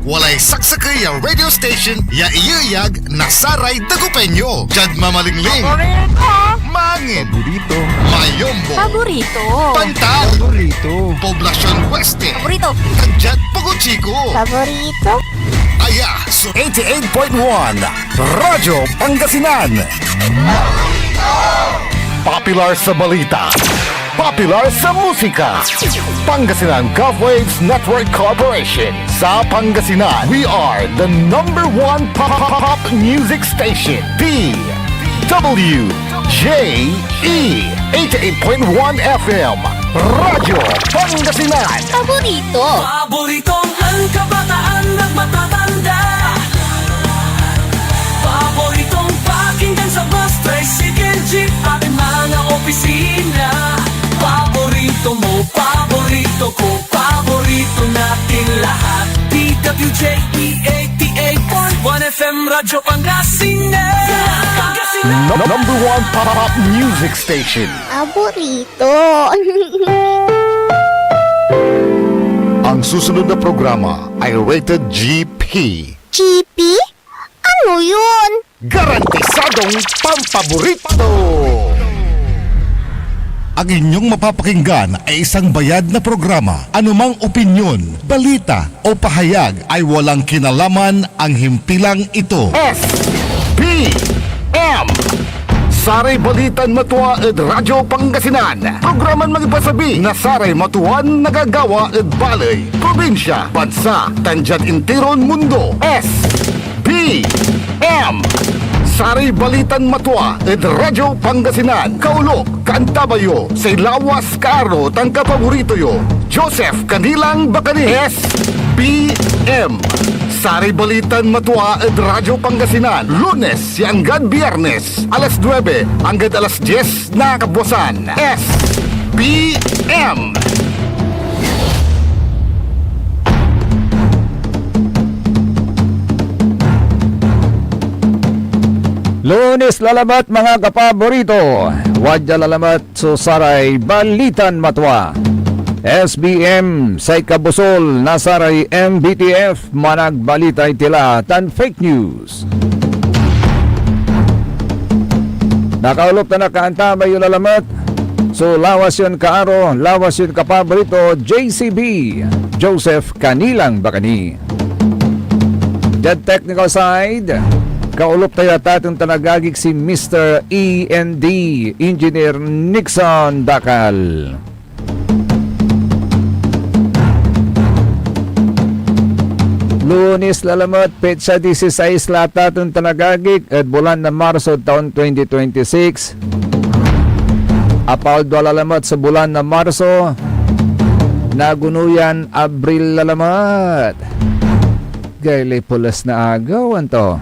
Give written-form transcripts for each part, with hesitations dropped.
walay saksakay ya radio station ya iyayag nasaray dagupenyo. Jad mamalingling, mangin, Paborito. mayombo, Paborito. pantal, Paborito. poblasyon Weste, Paborito. Kadyat Puguchiko. Paborito. Aya, so 88.1 Radyo Pangasinan. Popular sa balita. Popular sa musika. Pangasinan Golfwaves Network Corporation. Sa Pangasinan, we are the number one pop music station. DWJE 88.1 FM. Radyo Pangasinan. Paborito. Paboritong ang kabataan at matatanda. Paboritong pakinggan sa bus, tricycle, jeep at mga opisina. Paborito mo, paborito ko, paborito natin lahat. DWJE 88.1 FM Radyo Pangasinan. Number one pop music station. Paborito. Ang susunod na programa ay rated GP. GP? Ano yun? Garantisadong pampaborito! Ang inyong mapapakinggan ay isang bayad na programa. Anumang opinyon, balita o pahayag ay walang kinalaman ang himpilang ito. S.P.M. Saray Balitan Matua ed Radyo Pangasinan. Programan magipasabi na Saray Matuan nagagawa ed Balay, Probinsya, Bansa, Tanjat Intiron Mundo. S.B.M. Saray Balitan Matua ed Radyo Pangasinan. Kaulok, Kantabayo, say Lawas Karo, tangka paborito yo. Joseph Kanilang Bakani. S.B.M. Saray Balitan Matua ed Radyo Pangasinan. Lunes hanggang Biyernes, alas 9 hanggang alas 10 na kabuwasan. S.B.M. Lunes lalamat mga kapaborito. Wadya lalamat so Saray Balitan Matwa. SBM say kabusol na Saray MBTF managbalitay tila tan fake news. Nakaulop na nakaantama yung lalamat. So lawas yun kaaro, lawas yun kapaborito JCB Joseph Kanilang Bakani. Dead technical side, kaulop tayo tatong tanagagik si Mr. E&D Engineer Nixon Dakal. Lunes lalamat, petsa 16 lata itong tanagagik at bulan na Marso taon 2026. Apaldo lalamat sa bulan na Marso, nagunuyan Abril lalamat. Gaylay pulas na agawan to.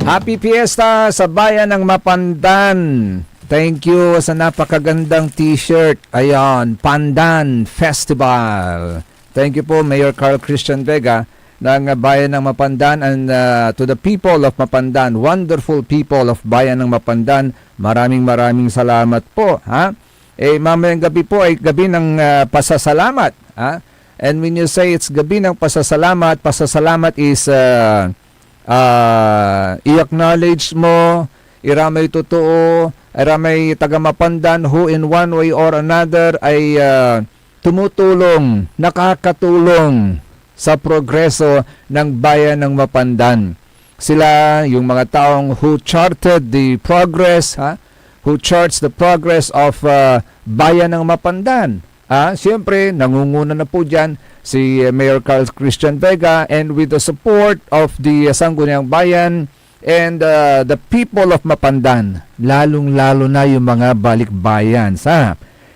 Happy Fiesta sa bayan ng Mapandan. Thank you sa napakagandang t-shirt. Ayan, Pandan Festival. Thank you po Mayor Carl Christian Vega ng bayan ng Mapandan and to the people of Mapandan, wonderful people of bayan ng Mapandan. Maraming salamat po, ha? Mamayang gabi po ay gabi ng pasasalamat, ha? And when you say it's gabi ng pasasalamat, pasasalamat is i-acknowledge mo, iramay totoo, iramay taga Mapandan who in one way or another ay tumutulong, nakakatulong sa progreso ng bayan ng Mapandan. Sila yung mga taong who charted the progress, ha? Who charts the progress of bayan ng Mapandan. Siyempre, nangunguna na po dyan si Mayor Carl Christian Vega and with the support of the Sangguniang Bayan and the people of Mapandan, lalong-lalo na yung mga balikbayans.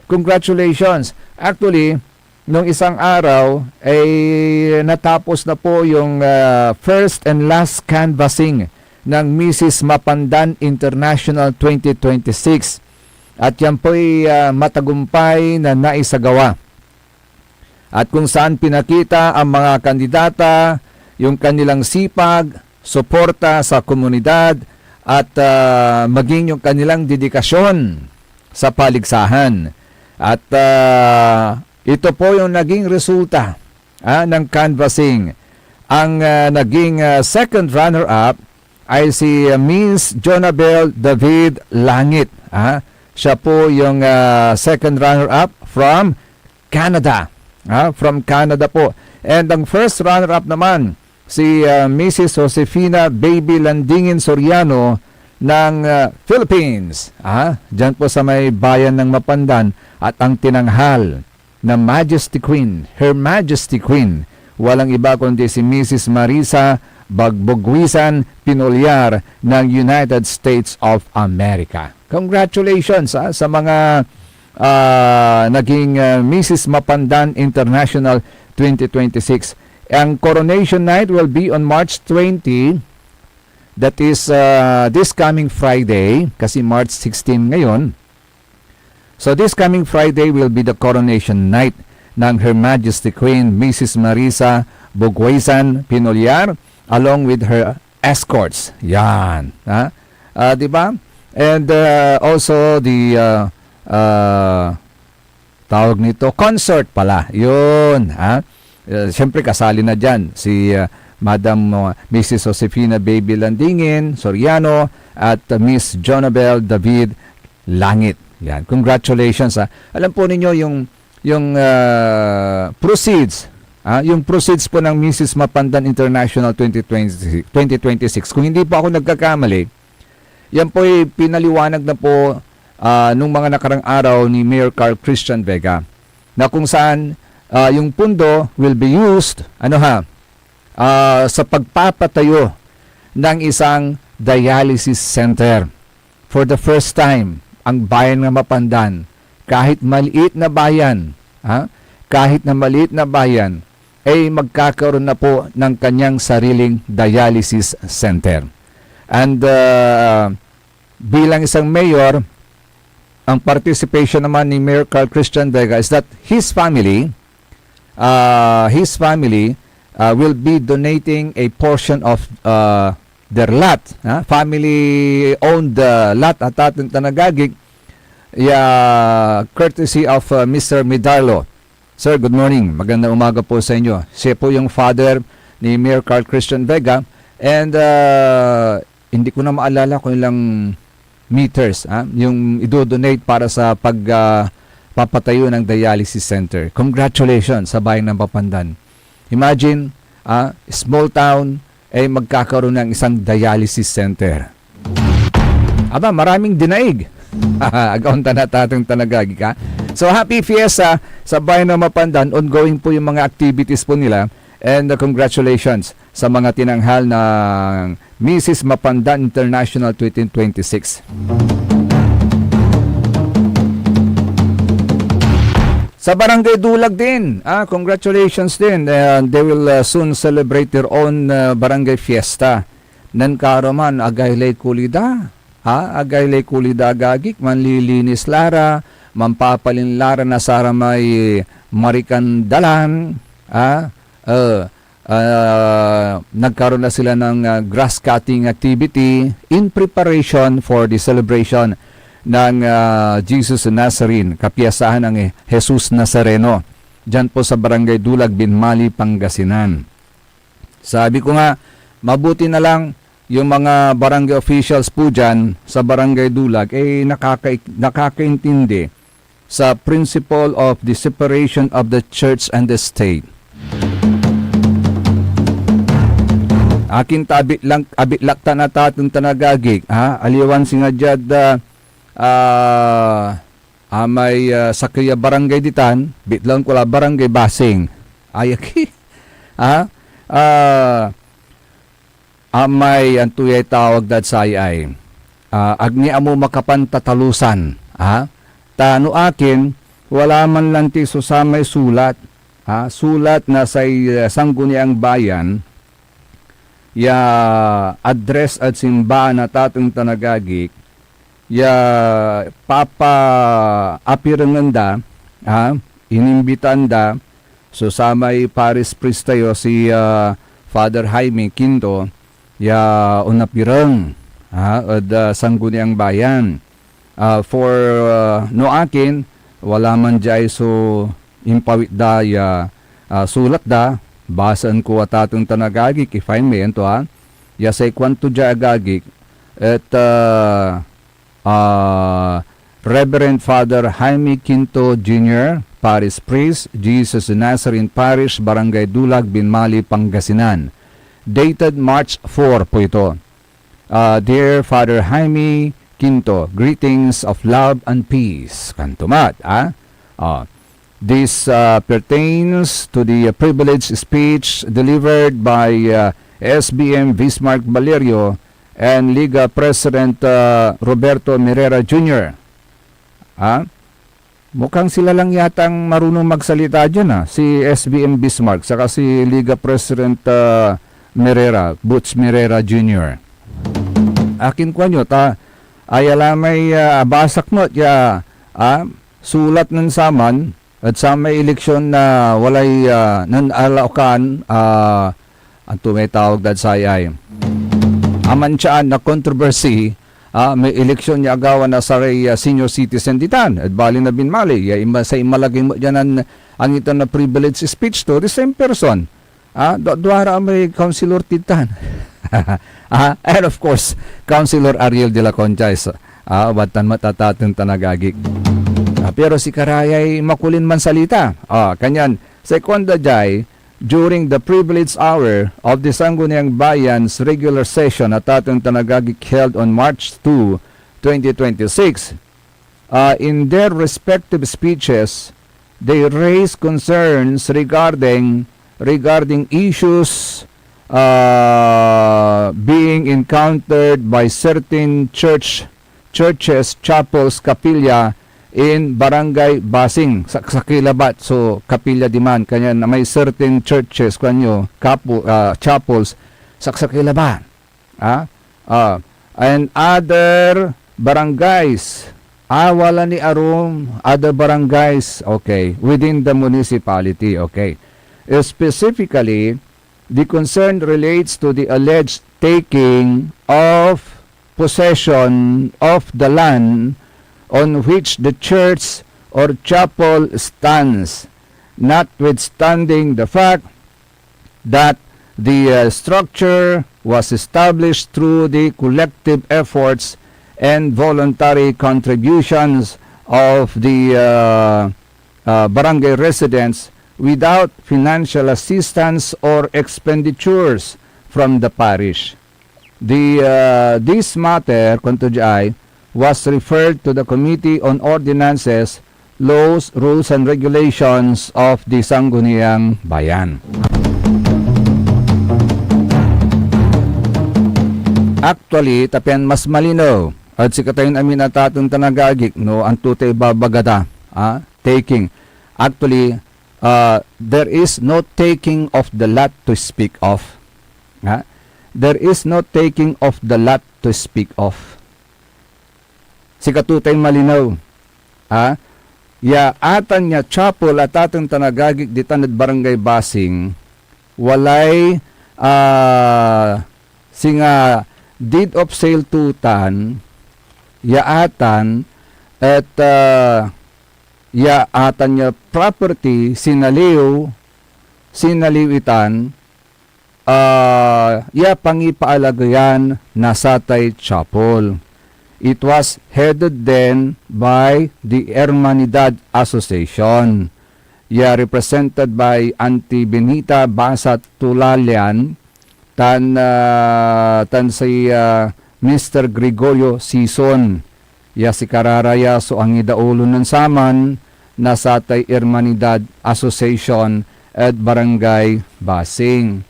Congratulations! Actually, nung isang araw ay natapos na po yung first and last canvassing ng Mrs. Mapandan International 2026. At yan po ay matagumpay na naisagawa. At kung saan pinakita ang mga kandidata, yung kanilang sipag, suporta sa komunidad, at maging yung kanilang dedikasyon sa paligsahan. At ito po yung naging resulta ng canvassing. Ang naging second runner-up ay si Miss Jonabel David Langit. Siya po yung second runner-up from Canada. From Canada po. And ang first runner-up naman, si Mrs. Josefina Baby Landingin Soriano ng Philippines. Diyan po sa may bayan ng Mapandan at ang tinanghal na Majesty Queen, Her Majesty Queen, walang iba kundi si Mrs. Marisa Bagbogwisan Pinolyar ng United States of America. Congratulations sa mga naging Mrs. Mapandan International 2026. Ang coronation night will be on March 20. That is this coming Friday, kasi March 16 ngayon. So this coming Friday will be the coronation night ng Her Majesty Queen Mrs. Marisa Bogwisan Pinolyar along with her escorts. Yan. Di ba? And also the tawag nito, concert pala. Yun. Siyempre kasali na dyan si Madam Mrs. Josefina Baby Landingin Soriano at Miss Jonabel David Langit. Yan. Congratulations. Alam po ninyo yung proceeds, yung proceeds po ng Mrs. Mapandan International 2026. Kung hindi po ako nagkakamali, yan po ay pinaliwanag na po nung mga nakarang araw ni Mayor Carl Christian Vega, na kung saan yung pundo will be used sa pagpapatayo ng isang dialysis center. For the first time, ang bayan ng Mapandan, kahit maliit na bayan, ay magkakaroon na po ng kanyang sariling dialysis center. And bilang isang mayor, ang participation naman ni Mayor Carl Christian Vega is that his family will be donating a portion of their lot, family-owned lot at ating Tanagagig, courtesy of Mr. Midarlo. Sir, good morning. Magandang umaga po sa inyo. Siya po yung father ni Mayor Carl Christian Vega, and hindi ko na maalala kung ilang meters yung idodonate para sa pagpapatayo ng dialysis center. Congratulations sa bayan ng Mapandan. Imagine, small town ay magkakaroon ng isang dialysis center. Aba, maraming dinaig. Agaunta na tatang Tanagagi ka. So, happy fiesta sa bayan ng Mapandan. Ongoing po yung mga activities po nila. And congratulations sa mga tinanghal ng Mrs. Mapandan International 2026. Sa Barangay Dulag din, congratulations din. They will soon celebrate their own barangay fiesta. Nankaroman, agaylay kulida. Agaylay kulida agagik, manlilinis lara, mampapalin lara na sara may marikandalan. Nagkaroon na sila ng grass cutting activity in preparation for the celebration ng Jesus Nazarene, kapiyasahan ng Jesus Nazareno, dyan po sa Barangay Dulag, Binmali, Pangasinan. Sabi ko nga, mabuti na lang yung mga barangay officials po dyan sa Barangay Dulag ay nakakaintindi sa principle of the separation of the church and the state. Akin abitlakta na tatong Tanagagig, aliwan singadyad may sakya barangay ditan, bitlang kula barangay Basing. Ayaki. Amay antuyay tawag dad sayay. Agni amo makapantatalusan. Tano akin, wala man lang ti susamay sulat. Sulat na say sangguniang bayan, address at simbahan na tatong Tanagagik, papa apiranganda, inimbitanda, so samay Paris priest tayo si Father Jaime Quinto, unapirang, at sangguniang bayan. For no akin, wala man jay so impawit da sulat da, basan ko atatong tanagagik, if I may, ito yasay kwanto dya agagik, at Reverend Father Jaime Quinto Jr., Parish Priest, Jesus Nazarene Parish, Barangay Dulag, Binmali, Pangasinan. Dated March 4 po ito. Dear Father Jaime Quinto, greetings of love and peace. Kantumat, this pertains to the privileged speech delivered by SBM Bismarck Valerio and Liga President Roberto Mirera Jr. Mukhang sila lang yatang marunong magsalita dyan, si SBM Bismarck saka si Liga President Mirera, Butch Mirera Jr. Akin ko nyo, ayala may basak mo, sulat ng saman at sa may eleksyon na walay nanalakan, ang may tawag dad sa ay amansyaan na controversy, may eleksyon niya agawan na sa senior citizen ditan at bali na binmali sa imalaging mo dyan ang ito na privilege speech to the same person, duwara may councilor titan and of course Councilor Ariel de la Concha, watan matatatong tanagagik, pero si Karayay makulin man salita, kanyan sekonda jay. During the privileged hour of the Sangguniang Bayan's regular session at atong tanagagik held on March 2, 2026, in their respective speeches, they raised concerns regarding issues being encountered by certain churches, chapels, kapilya in Barangay Basing sa Kilabat. So kapilya diman kanya na may certain churches kanyo chapels sa Kilabat, and other barangays, wala ni arum other barangays, okay, within the municipality, okay. Specifically, the concern relates to the alleged taking of possession of the land on which the church or chapel stands, notwithstanding the fact that the structure was established through the collective efforts and voluntary contributions of the barangay residents without financial assistance or expenditures from the parish. This matter, was referred to the Committee on Ordinances, Laws, Rules, and Regulations of the Sangguniang Bayan. Actually, tapian mas malinaw at sikatayin amin at atong tanagagik, no, ang tutay babagata, taking. Actually, there is no taking of the lot to speak of. There is no taking of the lot to speak of. Sikatutay malinaw. Atan niya chapel at atong tanagagik di tanad Barangay Basing, walay singa deed of sale tutan, atan at atan niya property sinaliwitan, pangipaalagayan na Satay Chapel. It was headed then by the Hermanidad Association, represented by Auntie Benita Basat Tulalian, tan si Mr. Gregorio Sison, si Kararaya so ang idaulo ng saman na Satay Hermanidad Association at Barangay Basing.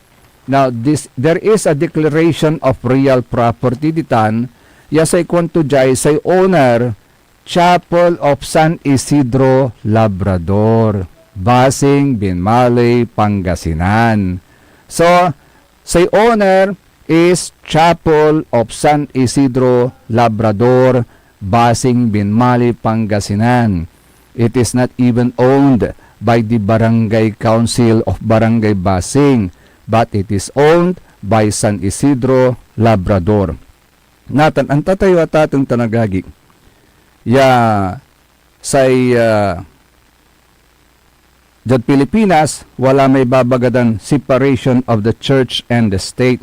Now, there is a declaration of real property ditan, say kwanto jay say owner, Chapel of San Isidro Labrador, Basing, Binmalay, Pangasinan. So, say owner is Chapel of San Isidro Labrador, Basing, Binmalay, Pangasinan. It is not even owned by the Barangay Council of Barangay Basing, but it is owned by San Isidro Labrador. Natan, ang tatayo at atong tanagagik, Diyad Pilipinas, wala may babagadan separation of the church and the state.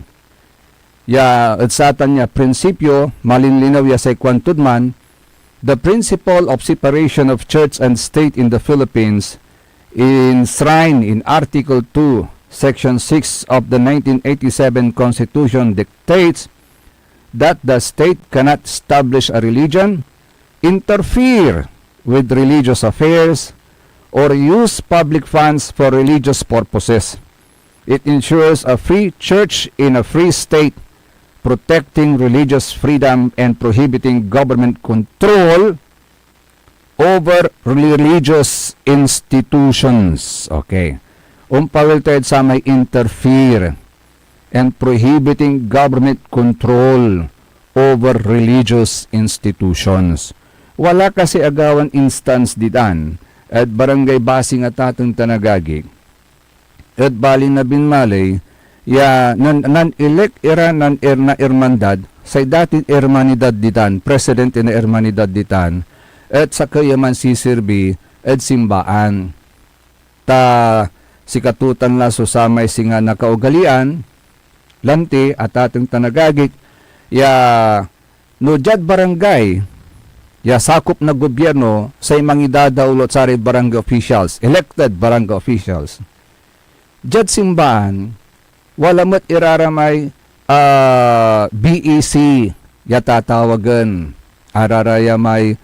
Ya, at satan niya, prinsipyo, malinlinaw ya sa ikwantudman, the principle of separation of church and state in the Philippines, enshrined in Article 2, Section 6 of the 1987 Constitution dictates that the state cannot establish a religion, interfere with religious affairs, or use public funds for religious purposes. It ensures a free church in a free state, protecting religious freedom and prohibiting government control over religious institutions. Okay. Umpawil sa may interfere and prohibiting government control over religious institutions. Wala kasi agawan instance ditan at barangay basing at atong tanagagi at bali na binmalay ya nan-elect era nan-erna ermandad sa dating ermanidad ditan, president na ermanidad ditan at sa kayaman sisirbi at simbaan ta sikatutan la so samay singa nakaugalian lanti at atong tanagagik ya no jad barangay ya sakop na gobyerno sa mangidadaulot sa barangay officials, elected barangay officials. Jad simbahan, wala mo't iraramay BEC ya tatawagan. Araraya may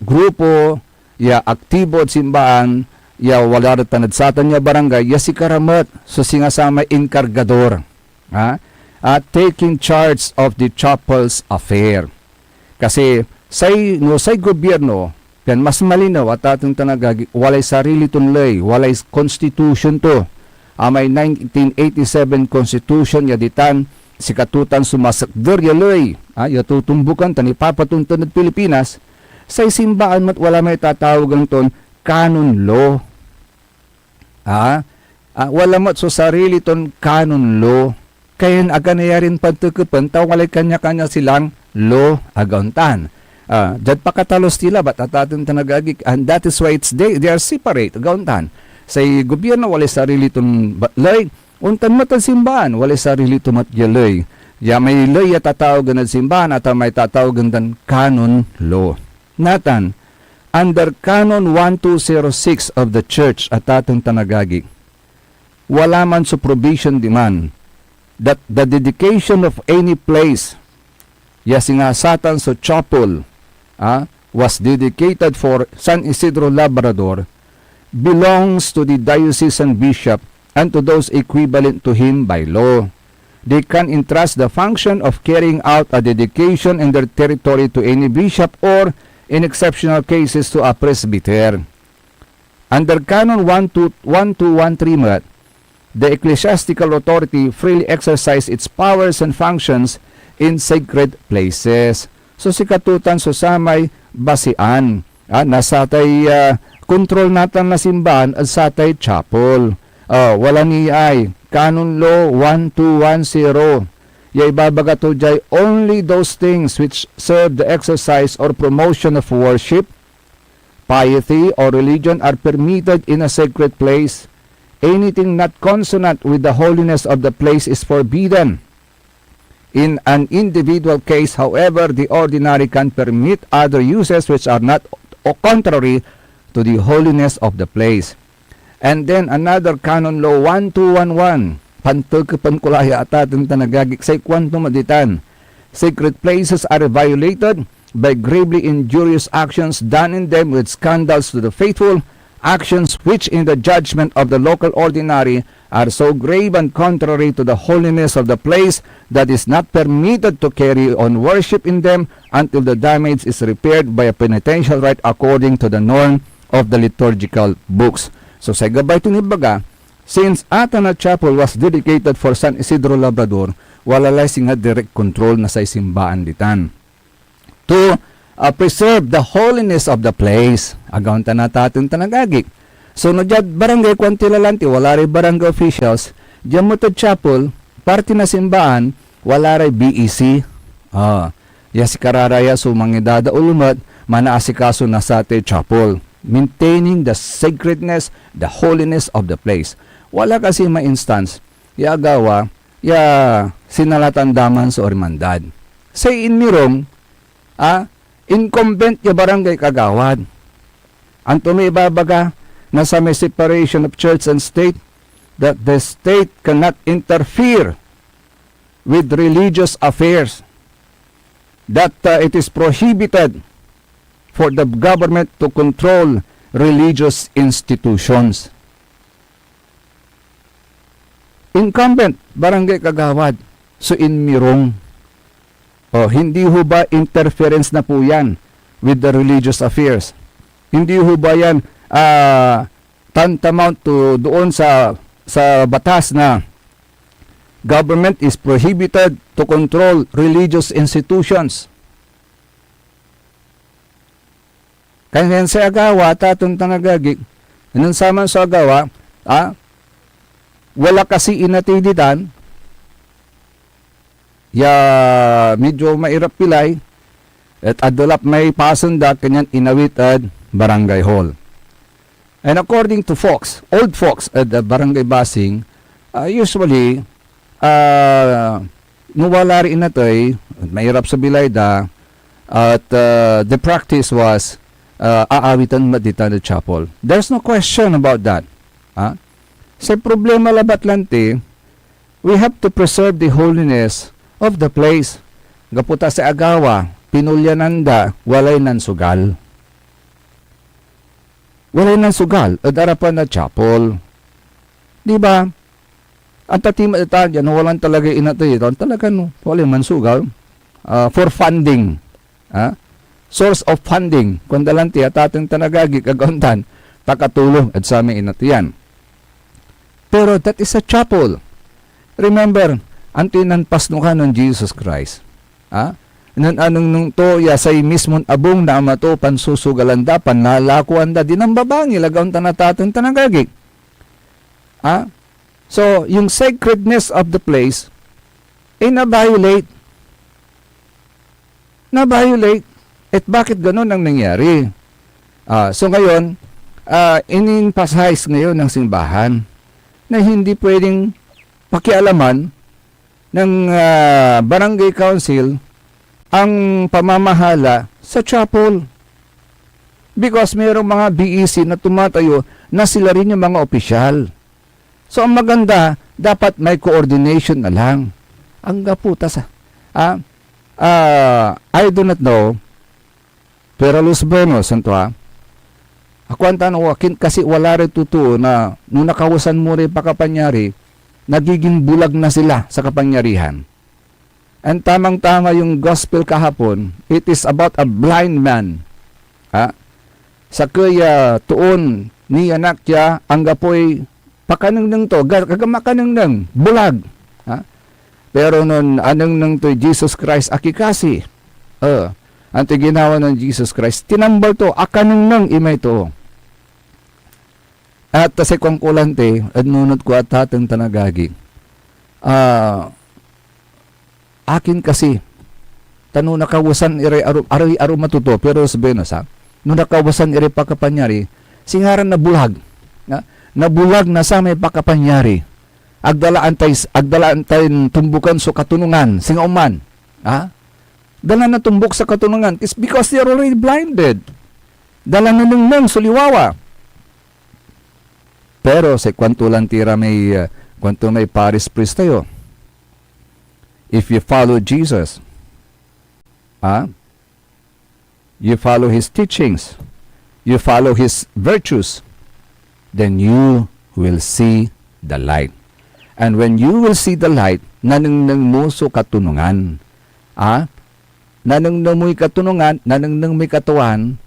grupo ya aktibo at simbahan ya wala rin tanadsatan niya barangay ya si karamat so singasama inkargador taking charge of the chapel's affair. Kasi say gobyerno kan mas malinaw at atong tanagagi walay sarili tunlay, walay constitution to. May 1987 constitution ya ditan si katutan sumasakder ya loy, ya tutumbukan tani papatunton ng Pilipinas say simbaan mat wala may tatawagan ton canon law. Wala mat so sarili ton canon law. Kayan aga nayarin pagtukupan taw walay kanya-kanya silang law agauntan. Jad pakatalos tila ba't atatong tanagagik and that is why they are separate agauntan. Say gobyerno walay sarili ton lay untan mat ang simbahan walay sarili ton mat yalay. Ya may lay at tatawagan ng simbahan at may tatawagan ng canon law. Natan, under Canon 1206 of the Church at atong tanagagik, wala man sa provision demand that the dedication of any place yasingasatan sa chapel was dedicated for San Isidro Labrador belongs to the diocesan bishop and to those equivalent to him by law. They can entrust the function of carrying out a dedication in their territory to any bishop or, in exceptional cases, to a presbyter. Under Canon 1213, the ecclesiastical authority freely exercise its powers and functions in sacred places. So si katutan so samay basian. Nasatay control natan na simbahan at satay chapel. Wala ni ay Canon Law 1210. Yay babaga to jay only those things which serve the exercise or promotion of worship, piety, or religion are permitted in a sacred place. Anything not consonant with the holiness of the place is forbidden. In an individual case, however, the ordinary can permit other uses which are not contrary to the holiness of the place. And then another Canon Law 1211, pantagkapan kulaya at ating tanagagik sa ikwanto maditan. Sacred places are violated by gravely injurious actions done in them with scandals to the faithful, actions which in the judgment of the local ordinary are so grave and contrary to the holiness of the place that is not permitted to carry on worship in them until the damage is repaired by a penitential rite according to the norm of the liturgical books. So sa gabay tinibaga, since Atana Chapel was dedicated for San Isidro Labrador, wala lasing nga direct control na sa simbaan ditan. To preserve the holiness of the place. Agaw natatong tanagagik. So no jad barangay kwantilalanti, wala rin barangay officials. Diyan mo to chapel, party na simbahan, wala rin BEC. Yasi kararaya so mangidada ulumat, manaasikaso na sa te chapel. maintaining the sacredness, the holiness of the place. Wala kasi ma-instance, ya agawa, ya sinalatandaman sa ormandad. Say in mirong, incumbent ya barangay kagawad. Ang tumibabaga na sa may separation of church and state, that the state cannot interfere with religious affairs, that it is prohibited for the government to control religious institutions. Incumbent, barangay kagawad, so in mirong. Hindi ho ba interference na po yan with the religious affairs? Hindi ho ba yan tantamount to doon sa batas na government is prohibited to control religious institutions? Kaya sa agawa, tatong tanagagik, nang saman sa agawa, wala kasi inatiditan, ya medyo mairap pilay, at adulap may pasunda, kanyan inawitad barangay hall. And according to folks, old folks at the barangay basing, usually, nuwala rin nato'y, mahirap sa bilayda, at the practice was, aawitan madita na chapel. There's no question about that. Sa problema labat lanti, we have to preserve the holiness of the place. Gaputa sa agawa, pinulyananda, walay nan sugal. Walay nan sugal, at arapan na chapel. Di ba? Ang tatima ita, yan, walang talaga inatay ito. Talaga, no, walay man sugal. For funding. Source of funding. Kung dalanti at ating tanagagi kagauntan, takatulong at sa amin inatiyan. Pero that is a chapel. Remember, ang tinanpas no ka ng Jesus Christ. Anong nung to, yasay mismon abong na amato, pansusugalanda, panlalakuan da, dinambabang ilagauntan at ating tanagagi. So, yung sacredness of the place, na-violate. Na-violate. At bakit ganun ang nangyari? So ngayon, in-emphasize ngayon ng simbahan na hindi pwedeng pakialaman ng barangay council ang pamamahala sa chapel. Because mayroong mga BEC na tumatayo na sila rin yung mga opisyal. So ang maganda, dapat may coordination na lang. Ang gaputa sa... I do not know, pero Los Buenos, santo ako ang tanong, kasi wala rin totoo na nung nakawasan mo rin pakapanyari, nagiging bulag na sila sa kapanyarihan. And tamang-tama yung gospel kahapon, it is about a blind man. Sa kaya tuon ni anak niya, ang gapoy pakanang to, gagamakanang bulag. Pero nun, anong nang to Jesus Christ akikasi. Ang ginawa ng Jesus Christ, tinambal to, akanang nang imay to. At sa kwangkulante, at nunod ko at hatang tanagagi, akin kasi, tano nakawasan aray matuto, pero sabihin na sa, nung nakawasan iri pakapanyari, singaran na bulag, nabulag na sa may pakapanyari, agdalaan tayo tumbukan so katunungan, singauman, dala na tumbok sa katunungan, is because they are already blinded. Dala na nung suliwawa. Pero sa kwanto lang tira may Paris priest tayo. If you follow Jesus, you follow His teachings, you follow His virtues, then you will see the light. And when you will see the light, nanang mo so katunungan, nanang mo'y katunungan, nanang mo'y katuan,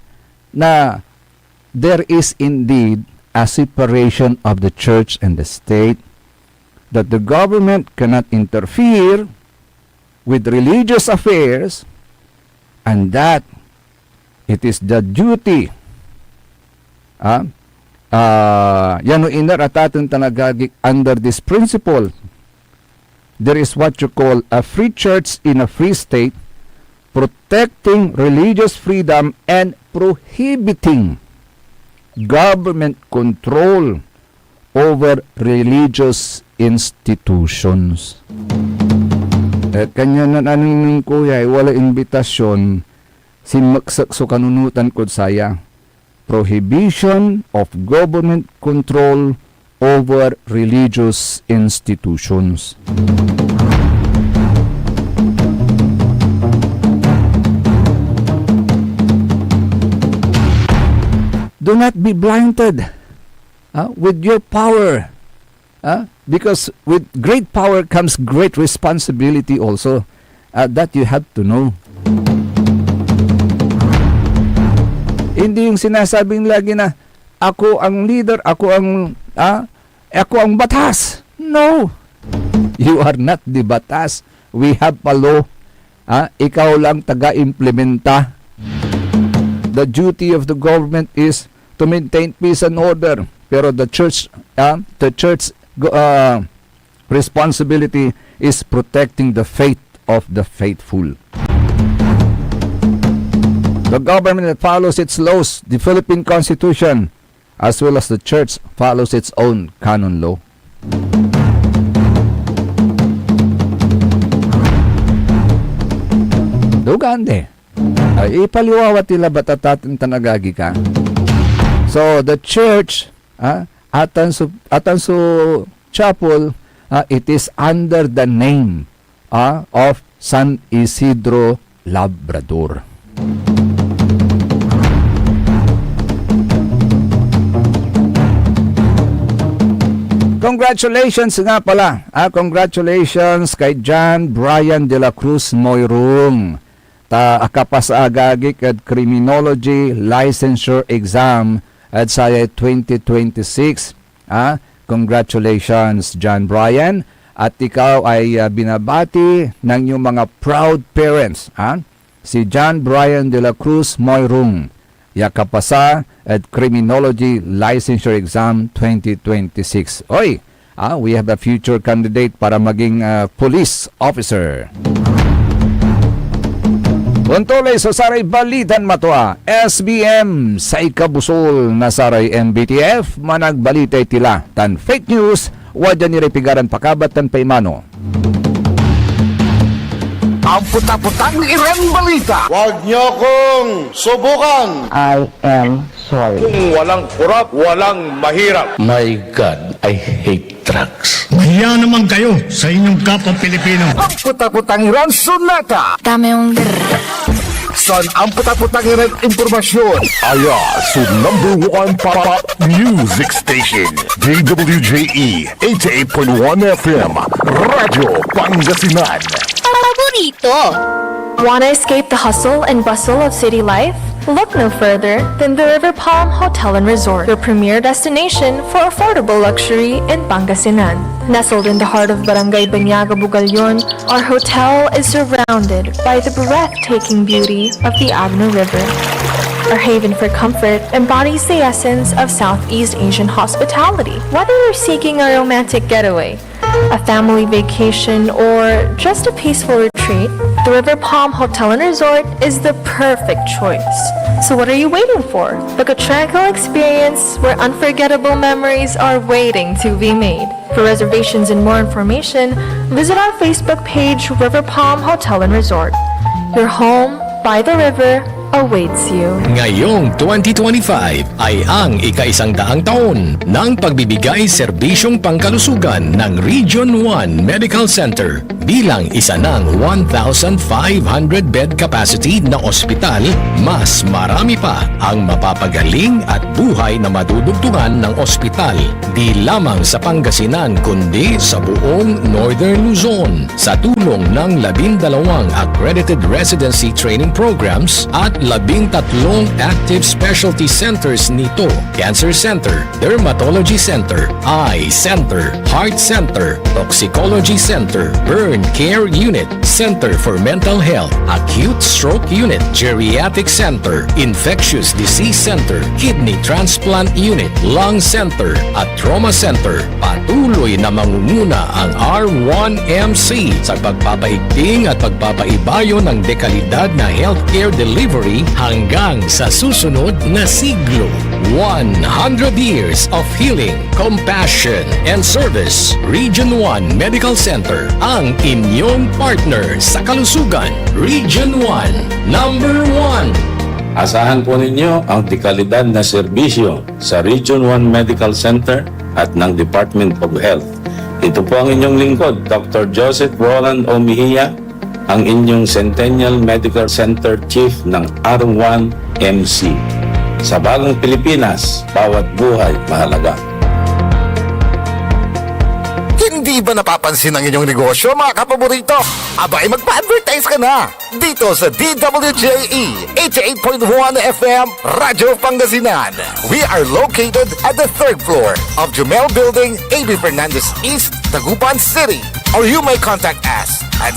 na there is indeed a separation of the church and the state, that the government cannot interfere with religious affairs, and that it is the duty, yan o inar at ating tanagagik under this principle, there is what you call a free church in a free state, protecting religious freedom and prohibiting government control over religious institutions. Kanya na anong kuya, wala imbitasyon, simaksak so kanunutan ko saya. Prohibition of government control over religious institutions. Do not be blinded with your power. Because with great power comes great responsibility also. That you have to know. Hindi yung sinasabing lagi na ako ang leader, ako ang batas. No. You are not the batas. We have a law. Ikaw lang taga-implementa. The duty of the government is to maintain peace and order. Pero the church responsibility is protecting the faith of the faithful. The government that follows its laws, the Philippine Constitution, as well as the church follows its own canon law. Dugande. Ipaliwawat nila batatatin tanagagi ka. So the church, Atanso Chapel, it is under the name of San Isidro Labrador. Congratulations nga pala. Congratulations kay John Brian de la Cruz Moyrung. Akapasagagik at Criminology Licensure Exam at saya 2026. Congratulations, John Brian. At ikaw ay binabati ng iyong mga proud parents. Si John Brian de la Cruz Moyrung. Yakapasa at Criminology Licensure Exam 2026. Oy, we have a future candidate para maging police officer. Untulay sa saray balitan matua, SBM sa ikabusol na saray MBTF, managbalitay tila, tan fake news, wadya nirepigaran pakabat tan paimano. Ang puta-putang Iran balita. Huwag niyo kong subukan. I am sorry. Kung walang kurap, walang mahirap. My God, I hate drugs. Mahiya naman kayo sa inyong kapwa Pilipino. Ang puta-putang Iran sunata. Dami yung Son, ang puta-putang Iran impormasyon. Aya, so #1 pop music station. DWJE 88.1 FM. Radyo Pangasinan. paborito. Want to escape the hustle and bustle of city life? Look no further than the River Palm Hotel and Resort, your premier destination for affordable luxury in Pangasinan. Nestled in the heart of Barangay Banyaga, Bugalyon, our hotel is surrounded by the breathtaking beauty of the Agno River. Our haven for comfort embodies the essence of Southeast Asian hospitality. Whether you're seeking a romantic getaway, a family vacation, or just a peaceful retreat, the River Palm Hotel and Resort is the perfect choice. So what are you waiting for? Book a tranquil experience where unforgettable memories are waiting to be made. For reservations and more information, visit our Facebook page, River Palm Hotel and Resort. Your home by the river awaits you. Ngayong 2025 ay ang ika-100 taon ng pagbibigay serbisyong pangkalusugan ng Region 1 Medical Center bilang isa ng 1,500 bed capacity na ospital. Mas marami pa ang mapapagaling at buhay na madudugtungan ng ospital di lamang sa Pangasinan kundi sa buong Northern Luzon sa tulong ng 12 accredited residency training programs at 13 active specialty centers nito: Cancer Center, Dermatology Center, Eye Center, Heart Center, Toxicology Center, Burn Care Unit, Center for Mental Health, Acute Stroke Unit, Geriatric Center, Infectious Disease Center, Kidney Transplant Unit, Lung Center, at Trauma Center. Patuloy na mangunguna ang R1MC sa pagpapaigting at pagpapaibayo ng dekalidad na healthcare delivery hanggang sa susunod na siglo. 100 years of healing, compassion, and service. Region 1 Medical Center ang inyong partner sa kalusugan. Region 1, number 1. Asahan po ninyo ang dekalidad na serbisyo sa Region 1 Medical Center at ng Department of Health. Ito po ang inyong lingkod, Dr. Joseph Roland O. Mejia, ang inyong Centennial Medical Center Chief ng R1 MC. Sa bagong Pilipinas, bawat buhay mahalaga. Hindi ba napapansin ang inyong negosyo, mga kapaborito? Abay, magpa-advertise ka na! Dito sa DWJE 88.1 FM, Radyo Pangasinan. We are located at the 3rd floor of Jumel Building, A.B. Fernandez East, Tagupan City. Or you may contact us at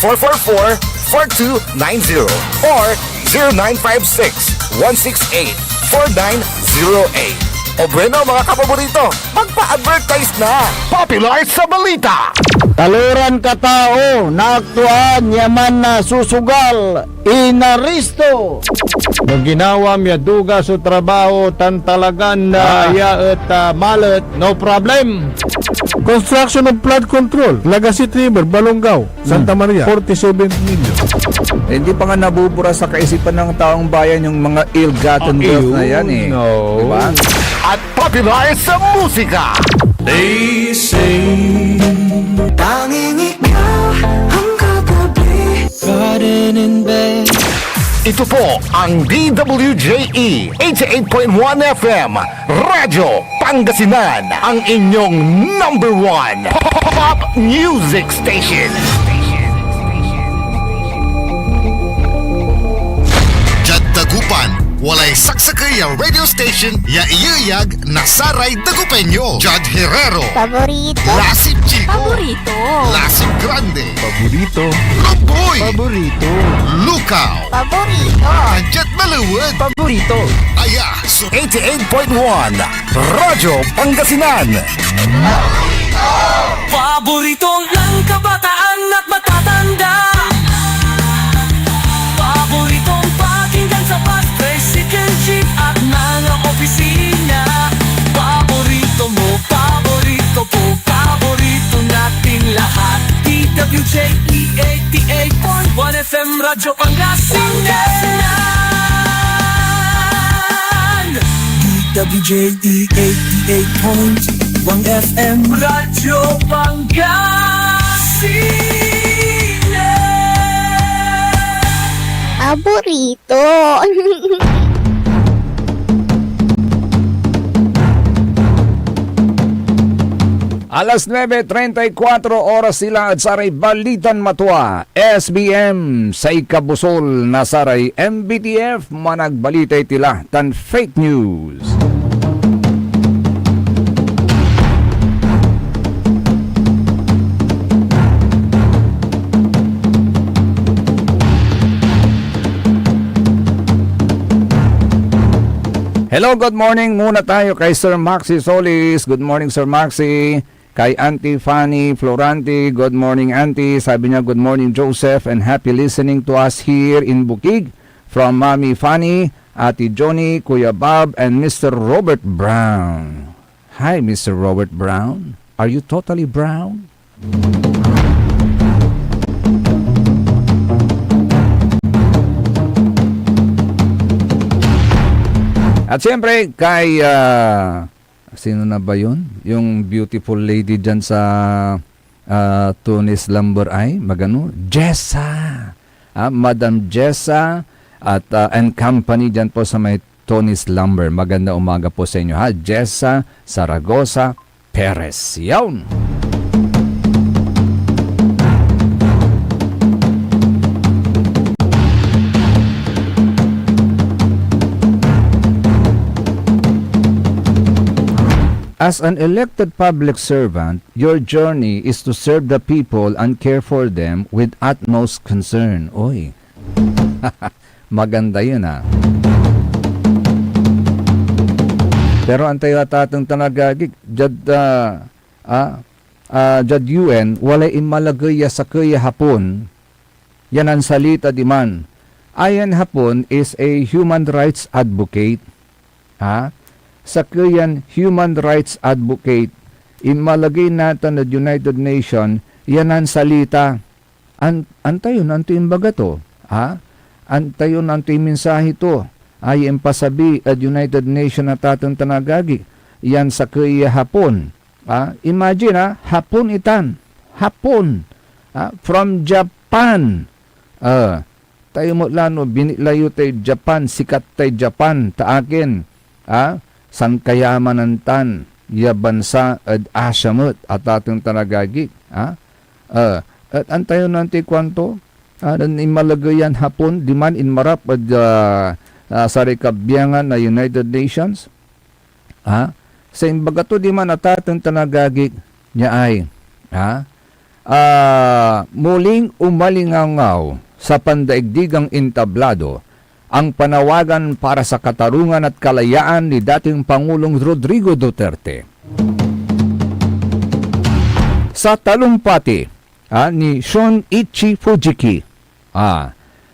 0968-444-4290 or 0956-168-4908. O bueno, mga kapaborito, magpa-advertise na! Popular sa balita! Taluran ka tao, naaktuan yaman na susugal, inaristo. Nung ginawa miya duga sa trabaho, tan talagan na yaet malet, no problem. Construction of flood control, Lagasit River, Balongaw, Santa Maria, 47 million. Hindi pa nga nabubura sa kaisipan ng taong bayan yung mga ill-gotten wealth na yan eh. No. Diba? At popular sa musika! They say tanging ikaw ang katabi, garden in bed. Ito po ang DWJE 88.1 FM, Radyo Pangasinan, ang inyong number 1 pop music station. Jad Dagupan, walay saksakay ang radio station ya iyayag nasaray Dagupenyo. Jad Herrero, Paborito. Lasip Chico, Paborito. Lasip Grande, Paborito. Roboy, Paborito. Lukaw, Paborito. Anjat Maluwag, Paborito. Aya, so 88.1 Radyo Pangasinan. Paborito ng kabataan at matatanda. Paboritong pakinggan sa bus, tricycle, jeep at mga opisina. Paborito mo, paborito ko, paborito natin lahat. DWJE 88.1 FM, Radyo Pangasinan. DWJE 88.1 FM, Radyo Pangasinan. Paborito. Alas 9:34 oras sila at saray Balitan Matwa, SBM sa ikabusol na saray MBTF managbalitay tila tan fake news. Hello, good morning muna tayo kay Sir Maxi Solis. Good morning, Sir Maxi. Kay Auntie Fanny Florante, good morning Auntie. Sabi niya, good morning Joseph and happy listening to us here in Bukig. From Mami Fanny, Ate Johnny, Kuya Bob, and Mr. Robert Brown. Hi, Mr. Robert Brown. Are you totally brown? At siyempre, kay, sino na ba yun? Yung beautiful lady dyan sa Tunis Lumber ay, magano? Jessa! Madam Jessa at and company dyan po sa may Tunis Lumber. Maganda umaga po sa inyo ha. Jessa Zaragoza Perez. Yawn! As an elected public servant, your journey is to serve the people and care for them with utmost concern. Oy, maganda yun ha. Pero antay tatang tanagagig, jad UN, walay imalagaya sa kaya hapon, yan ang salita di man. Ayan hapon is a human rights advocate. ha? Sa kayan human rights advocate, imalagay natin na United Nations, yan ang salita. Antayon, antayon baga to, ha? Antayon, antayon mensahe to. Ay empasabi at United Nations na tatang tanagagi. Yan sa kaya Hapon. Ha? Imagine, ha? Hapon itan. Hapon. Ha? From Japan. Tayo mo lano, binilayo tayo Japan, sikat tayo Japan, taakin. Ha? San kayamanan tan, ya bansa at asyamot at ating tanagagi. Ha? At antayo nanti kwanto, dan imalagayan Hapon, di man inmarap at sa rekabyangan na United Nations. Ha? Sa imbaga to, di man at ating tanagagi niya ay, ha? Muling umalingangaw sa pandaigdigang entablado ang panawagan para sa katarungan at kalayaan ni dating Pangulong Rodrigo Duterte. Sa talumpati ni Shunichi Fujiki,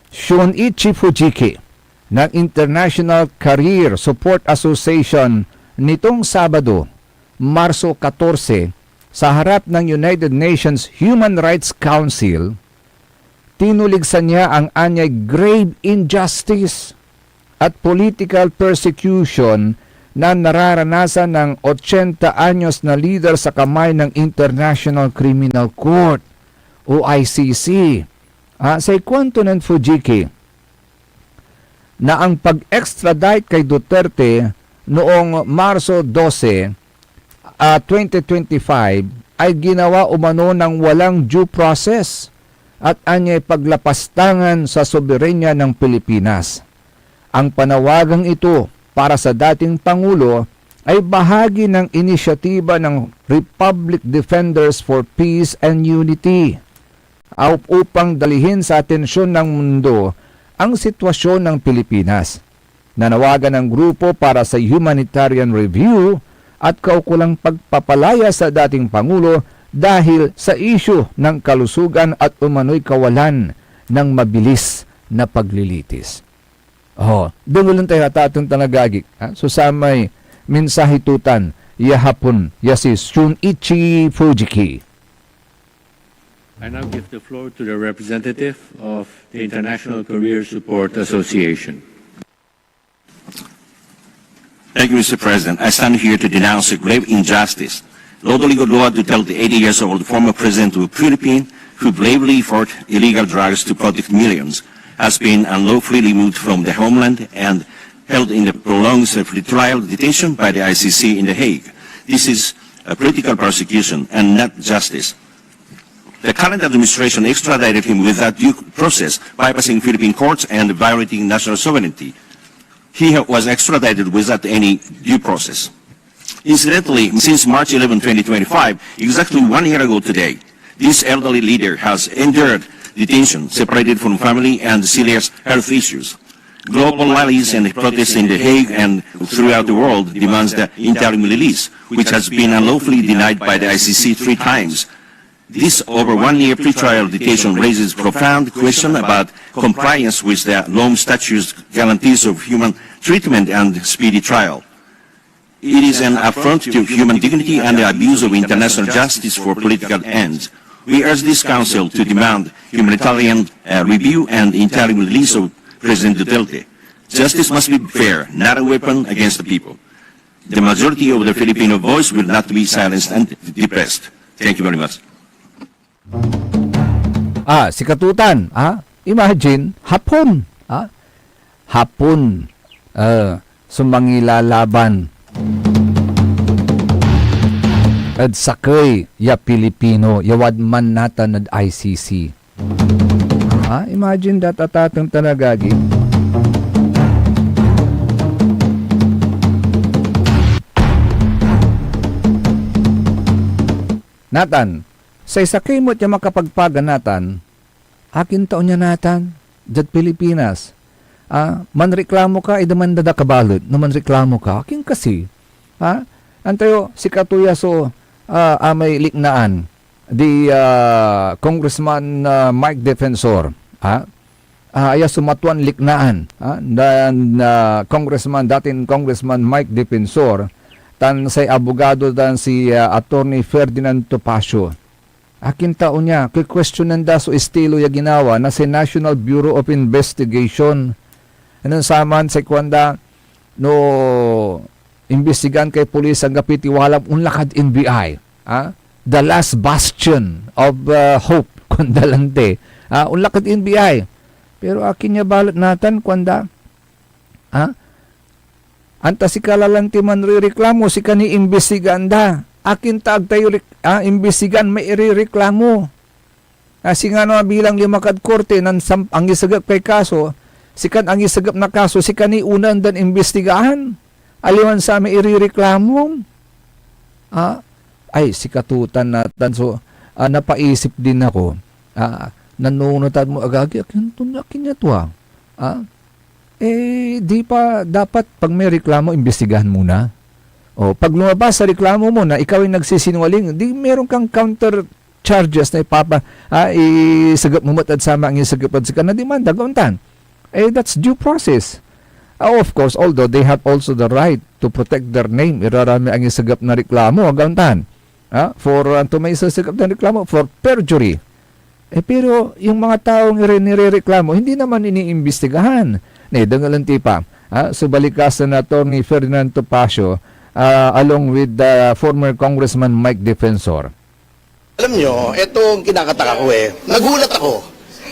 Shunichi Fujiki ng International Career Support Association nitong Sabado, Marso 14, sa harap ng United Nations Human Rights Council, tinuligsan niya ang anyay grave injustice at political persecution na nararanasan ng 80 anyos na leader sa kamay ng International Criminal Court o ICC. Sa ikwento ng Fujiki na ang pag-extradite kay Duterte noong Marso 12, 2025 ay ginawa umano ng walang due process at anyay paglapastangan sa soberenya ng Pilipinas. Ang panawagang ito para sa dating Pangulo ay bahagi ng inisyatiba ng Republic Defenders for Peace and Unity upang dalihin sa atensyon ng mundo ang sitwasyon ng Pilipinas. Nanawagan ng grupo para sa humanitarian review at kaukulang pagpapalaya sa dating Pangulo dahil sa isyu ng kalusugan at umano'y kawalan ng mabilis na paglilitis. Doon lang tayo atatong tanagagik. So sa may mensahe tutan, Hapon, si Shunichi Fujiki. I now give the floor to the representative of the International Career Support Association. Thank you, Mr. President. I stand here to denounce a grave injustice. Rodrigo Duterte, 80 years old, former president of the Philippines, who bravely fought illegal drugs to protect millions, has been unlawfully removed from the homeland and held in the prolonged pretrial detention by the ICC in The Hague. This is a political persecution and not justice. The current administration extradited him without due process, bypassing Philippine courts and violating national sovereignty. He was extradited without any due process. Incidentally, since March 11, 2025, exactly 1 year ago today, this elderly leader has endured detention, separated from family and serious health issues. Global rallies and protests in The Hague and throughout the world demands the interim release, which has been unlawfully denied by the ICC 3 times. This over 1 year pretrial detention raises profound question about compliance with the Rome Statute's guarantees of human treatment and speedy trial. It is an affront to human dignity and the abuse of international justice for political ends. We urge this Council to demand humanitarian review and interim release of President Duterte. Justice must be fair, not a weapon against the people. The majority of the Filipino voice will not be silenced and depressed. Thank you very much. Si Katutan, imagine, Hapon, Hapon, sumangilalaban at sakay ya Pilipino, yawad man natan at ICC. Imagine that atatang tanagagi. Natan, sa isakay mo niya makapagpagan natan, akin taon niya natan, dad Pilipinas. Manreklamo ka, idamanda da kabalot, no manreklamo ka, akin kasi. Antayo, si Katuya so, may liknaan, di Congressman Mike Defensor, aya sumatuan liknaan dan dating Congressman Mike Defensor tan say abogado dan si Attorney Ferdinand Topacio. Akin tao niya, questionan da so estilo ya ginawa na si National Bureau of Investigation. Anong saman sa kwanda no imbestigan kay pulis ang gapiti walang unlakad NBI. The last bastion of hope kundalante. Unlakad NBI. Pero akin niya balat natin kwanda. Anta si kalalanti man rireklamo si kani imbestigan da. Akin taag tayo imbestigan may irereklamo. Kasi nga no, bilang limakad korte ang isagap kay kaso, sikan ang isagap na kaso, si kani unan dan imbestigahan. Aliwan sa may irereklamo. Ay, si katutan natin. So, napaisip din ako. Nanunutan mo agagi, akin niya to di pa dapat pag may reklamo, imbestigahan muna. O, pag lumabas sa reklamo mo na ikaw ay nagsisinungaling, di meron kang counter charges na isagap mo matad sama ang isagapad sa kanadimanda, gauntan. That's due process. Of course, although they have also the right to protect their name, irarami ang isagap na reklamo, gauntan. To may isagap na reklamo, for perjury. Pero yung mga taong nirereklamo, hindi naman iniimbestigahan. Dangalanti pa. Subalikasan na Attorney Ferdinand Topacio along with former Congressman Mike Defensor. Alam nyo, itong kinakataka ko nagulat ako.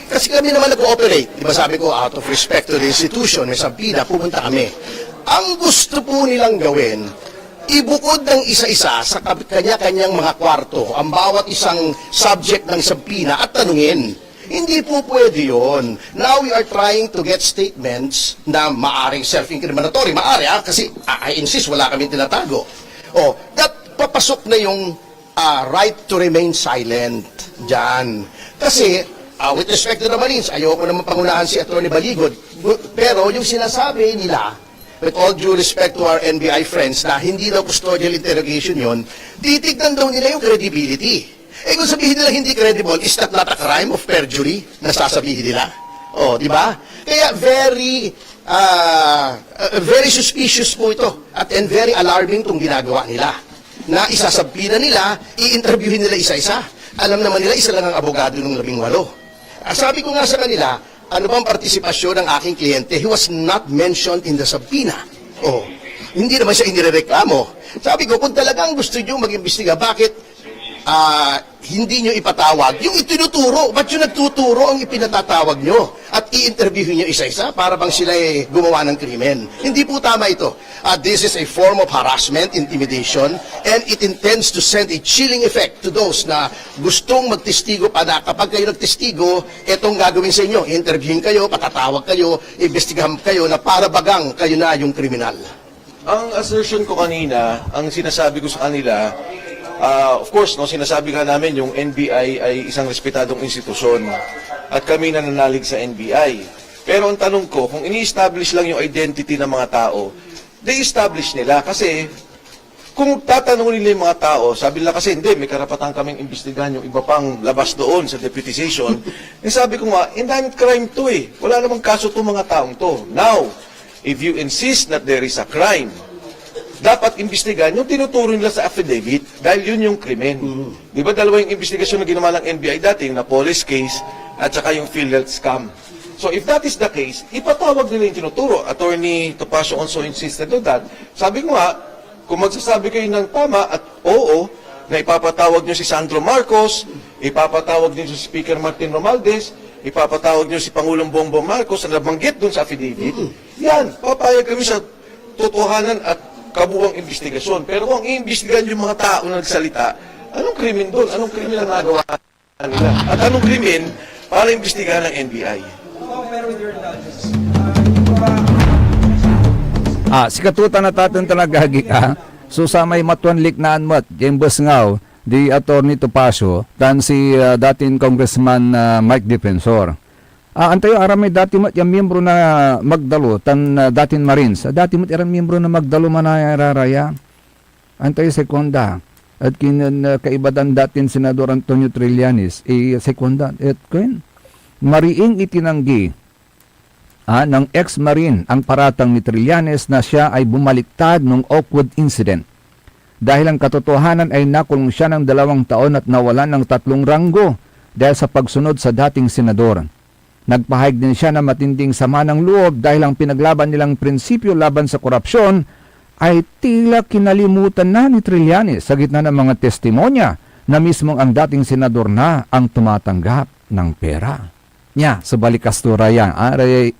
Kasi kami naman nag-cooperate. Di ba sabi ko, out of respect to the institution, may sabina, pumunta kami. Ang gusto po nilang gawin, ibukod ng isa-isa sa kanya-kanyang mga kwarto ang bawat isang subject ng sabina at tanungin. Hindi po pwede yun. Now we are trying to get statements na maaring self-incriminatory. Maari kasi I insist, wala kaming tinatago. That papasok na yung right to remain silent dyan. Kasi, with respect to the Marines, ayoko naman pangunahan si Atty. Baligod. Pero yung sinasabi nila, with all due respect to our NBI friends, na hindi daw custodial interrogation yon, titignan daw nila yung credibility. Kung sabihin nila hindi credible, is that not a crime of perjury na sasabihin nila? Di ba? Kaya very suspicious po ito and very alarming itong ginagawa nila. Na isasabina nila, i-interviewin nila isa-isa. Alam naman nila, isa lang ang abogado ng 18. Sabi ko nga sa kanila, ano bang partisipasyon ng aking kliyente? He was not mentioned in the subpoena. Hindi naman siya inireklamo. Sabi ko, kung talagang gusto nyo mag-imbestiga, bakit hindi nyo ipatawag yung itinuturo? Ba't yung nagtuturo ang ipinatatawag nyo? At i-interview nyo isa-isa para bang sila gumawa ng krimen? Hindi po tama ito. This is a form of harassment, intimidation, and it intends to send a chilling effect to those na gustong magtestigo pa na kapag kayo nagtestigo, itong gagawin sa inyo. Interviewin kayo, patatawag kayo, investigahan kayo na para bagang kayo na yung kriminal. Ang assertion ko kanina, ang sinasabi ko sa kanila, of course, sinasabi nga namin yung NBI ay isang respetadong institusyon at kami nananalig sa NBI. Pero ang tanong ko, kung ini-establish lang yung identity ng mga tao, they establish nila. Kasi kung tatanungin nila yung mga tao, sabi nila kasi hindi, may karapatan kaming imbestigahan yung iba pang labas doon sa deputization. Sabi ko nga, indictment crime to Wala namang kaso itong mga taong to. Now, if you insist that there is a crime, dapat imbestigahan yung tinuturo nila sa affidavit dahil yun yung krimen. Di ba dalawa yung investigasyon na ginawa ng NBI dati, yung Napoles case at saka yung PhilHealth scam. So if that is the case, ipatawag nila yung tinuturo. Attorney Topacio also insisted on that. Sabi ko nga, kung magsasabi kayo ng tama at oo, na ipapatawag nyo si Sandro Marcos, ipapatawag nyo si Speaker Martin Romualdez, ipapatawag nyo si Pangulong Bongbong Marcos na nabanggit dun sa affidavit, yan, papayag kami sa totohanan at kabuang investigasyon. Pero kung iimbestigahan yung mga tao na nagsalita, anong krimen doon? Anong krimen ang nagawa nila? At anong krimen para imbestigahan ng NBI? Si katutan na tatin talagagi ka. So sa may matuan liknaan mo at James Ngao, di Attorney Topacio, tan si dating Congressman Mike Defensor. Antayo aramay dati mo yung miyembro na magdalo tan dating Marines. Dati mo yung miyembro na magdalo manayararaya. Antayo sekonda. At kaibadan dating Senador Antonio Trillanes, sekonda. At mariing itinanggi ng ex-marine ang paratang ni Trillanes na siya ay bumaliktad nung Oakwood incident. Dahil ang katotohanan ay nakulong siya ng 2 taon at nawalan ng 3 ranggo dahil sa pagsunod sa dating senador. Nagpahayag din siya na matinding sama ng loob dahil ang pinaglaban nilang prinsipyo laban sa korupsyon ay tila kinalimutan na ni Trillanes sa gitna ng mga testimonya na mismong ang dating senador na ang tumatanggap ng pera. Nya, sa balikastura yan,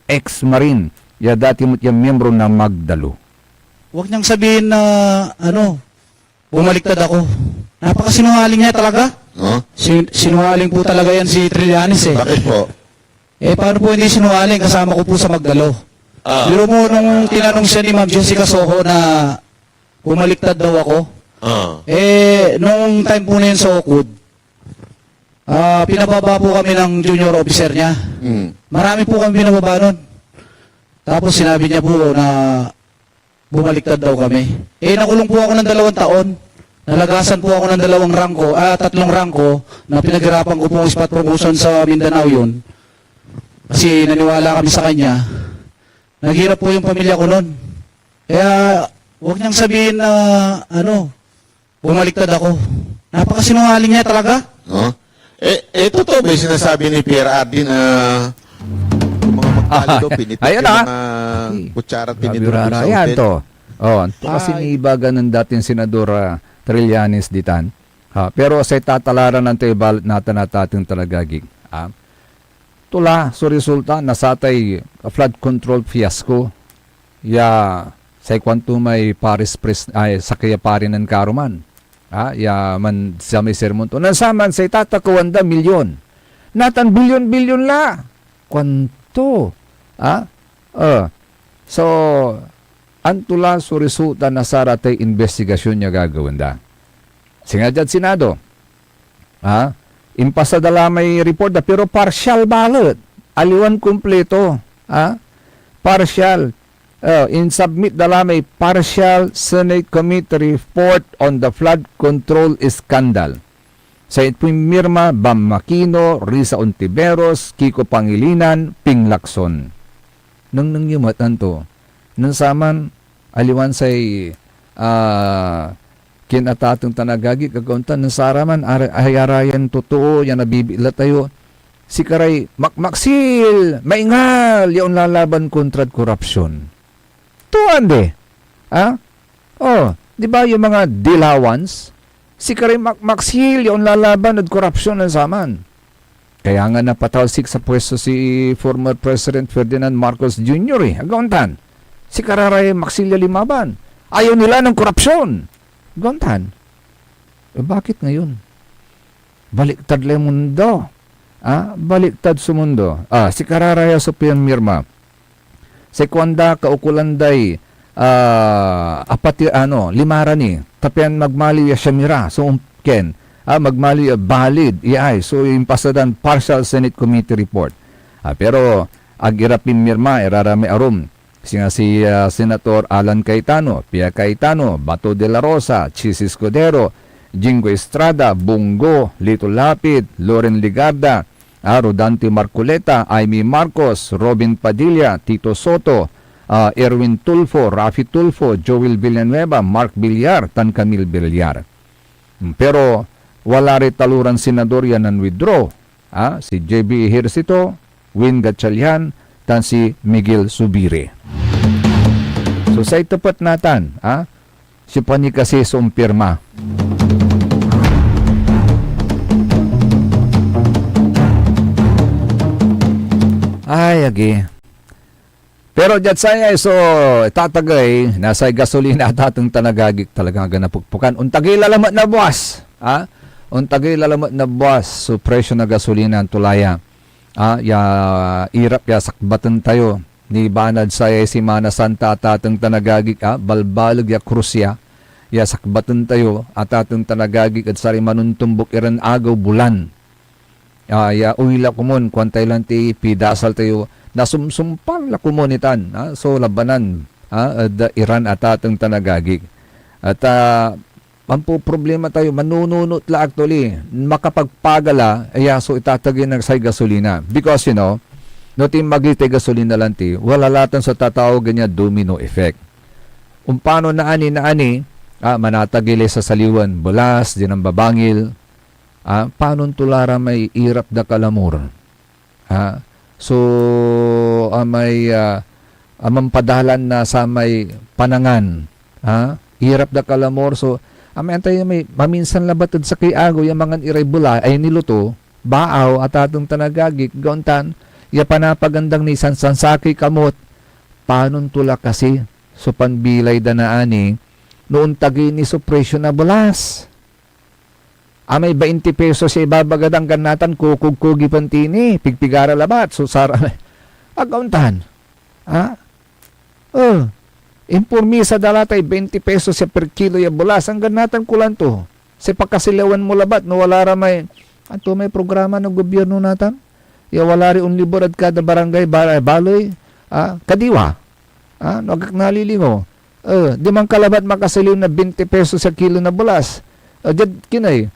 ex-marine, ya dati mo yung miyembro ng Magdalo. Huwag niyang sabihin na, bumaliktad ako. Napakasinungaling niya talaga. Sinungaling po talaga yan si Trillanes eh. Bakit po? Paano po hindi sinungaling? Kasama ko po sa Magdalo. Biro mo nung tinanong siya ni Ma'am Jessica Soho na bumaliktad daw ako. Nung time po na yun sa Oakwood, pinababa po kami ng junior officer niya. Marami po kami pinababa nun. Tapos sinabi niya po na bumaliktad daw kami. Nakulong po ako ng 2 taon. Nalagasan po ako ng 3 rangko na pinaghirapan ko po ang spot promotion sa Mindanao yun. Kasi naniwala kami sa kanya. Naghirap po yung pamilya ko nun. Kaya, huwag niyang sabihin na, bumaliktad ako. Napakasinungaling niya talaga. Totoo ba yung sinasabi ni Pierre Ardi na yung mga magkali pinitik Ayun yung mga kutsara at tinidor sa Yan hotel? to. Ito kasi niibagan ng dating senador Trillanes ditan. Pero sa tatalaran ng tayo balat natin at ating talagagig. Tula, so resulta, nasatay flood control fiasco. Sa kwanto may Paris sa kaya parin ng karuman. Man sa may sermon to. Nasaman sa itatakuwanda milyon. Natan bilyon-bilyon la. Kwanto. So, antula so resulta na saratay investigasyon niya gagawin da. Singa dyan Senado. Impasadala may report na pero partial ballot. Aliwan kumpleto. Partial. In-submit dala may partial Senate Committee report on the flood control scandal. Sa ipinirma Bam Makino, Risa Ontiveros, Kiko Pangilinan, Ping Lacson. Nang nangyumatan to, nang saman aliwan say kinatatong tanagagi kagauntan ng saraman ayarayan totoo yan nabibila tayo si karay makmaksil maingal yung lalaban kontra korupsyon tuan de di ba yung mga dilawans si karay makmaksil yung lalaban at korupsyon ng saman kaya nga napatalsik sa pwesto si former President Ferdinand Marcos Jr. Agauntan si kararay maksilya limaban ayaw nila ng korupsyon. Gontan. Bakit ngayon? Baliktad lang mundo. Baliktad sa mundo. Si Kararaya Sopian Mirma. Si Kwanda kaukulanday limarani. Tapian magmali ya Shamira. So ken magmali ya valid. So impasadan partial Senate Committee report. Pero agirapin Mirma irarami arum. Si Senator Alan Cayetano, Pia Cayetano, Bato de la Rosa, Chis Escudero, Jingo Estrada, Bungo, Lito Lapid, Loren Ligarda, Rodante Marcoleta, Aimee Marcos, Robin Padilla, Tito Soto, Erwin Tulfo, Rafi Tulfo, Joel Villanueva, Mark Villar, Tan Camille Villar. Pero wala rin taluran senador yan ng withdraw. Si JB Ejercito, Win Gatchalian, tan si Miguel Subire. So sa itapat natan, si pani kasi sumpirma. Ay, agi. Pero dyan saya, so itatagay, nasa gasolina at atong tanagagik talagang ganapukpukan. Untagay lalamat na buwas. Untagay lalamat na buwas. So presyo na gasolina ang tulaya. Irap ya sakbatan tayo. Ni banad saya si Mana Santa at atong tanagagik, balbalag ya krusya. Ya sakbatan tayo at atong tanagagik at sari manuntumbok iran agaw bulan. Ya uwila kumon, kwantay lang ti pidasal tayo. Nasumsumpal la komunitan. So labanan Iran at atong tanagagik. At ang problema tayo, manununot la actually, makapagpagala, so itatagin ng say gasolina. Because, no ti magiti gasolina lang ti, wala latan sa tatawag niya domino effect. Paano naani, manatagili sa saliwan, bulas, din ang babangil, paano tulara may irap da kalamur? So, may mampadalan na sa may panangan, irap da kalamor, so, may antay may maminsan labatid sa kiago, yung mga irregula, ay niluto, baaw, at atong tanagagik, gauntan, ya panapagandang ni Sansansaki kamot, paano tula kasi, so panbilay da na ani, noon tagi ni suppression na bulas. May 20 pesos sa ibabagadang kanatan, kukug-kugi pantini, pigpigara labat, so sara, agauntan. Impormi sa dalatay, 20 pesos sa per kilo ya bulas, ang ganatan kulan to. Sa pagkasilawan mo labat, no wala ramay, ato may programa ng gobyerno natan, ya wala rin unlibor at kada barangay, baloy, kadiwa. Nalilingo. Di man kalabat makasaliw na 20 pesos sa kilo na bulas. Dyan kinay,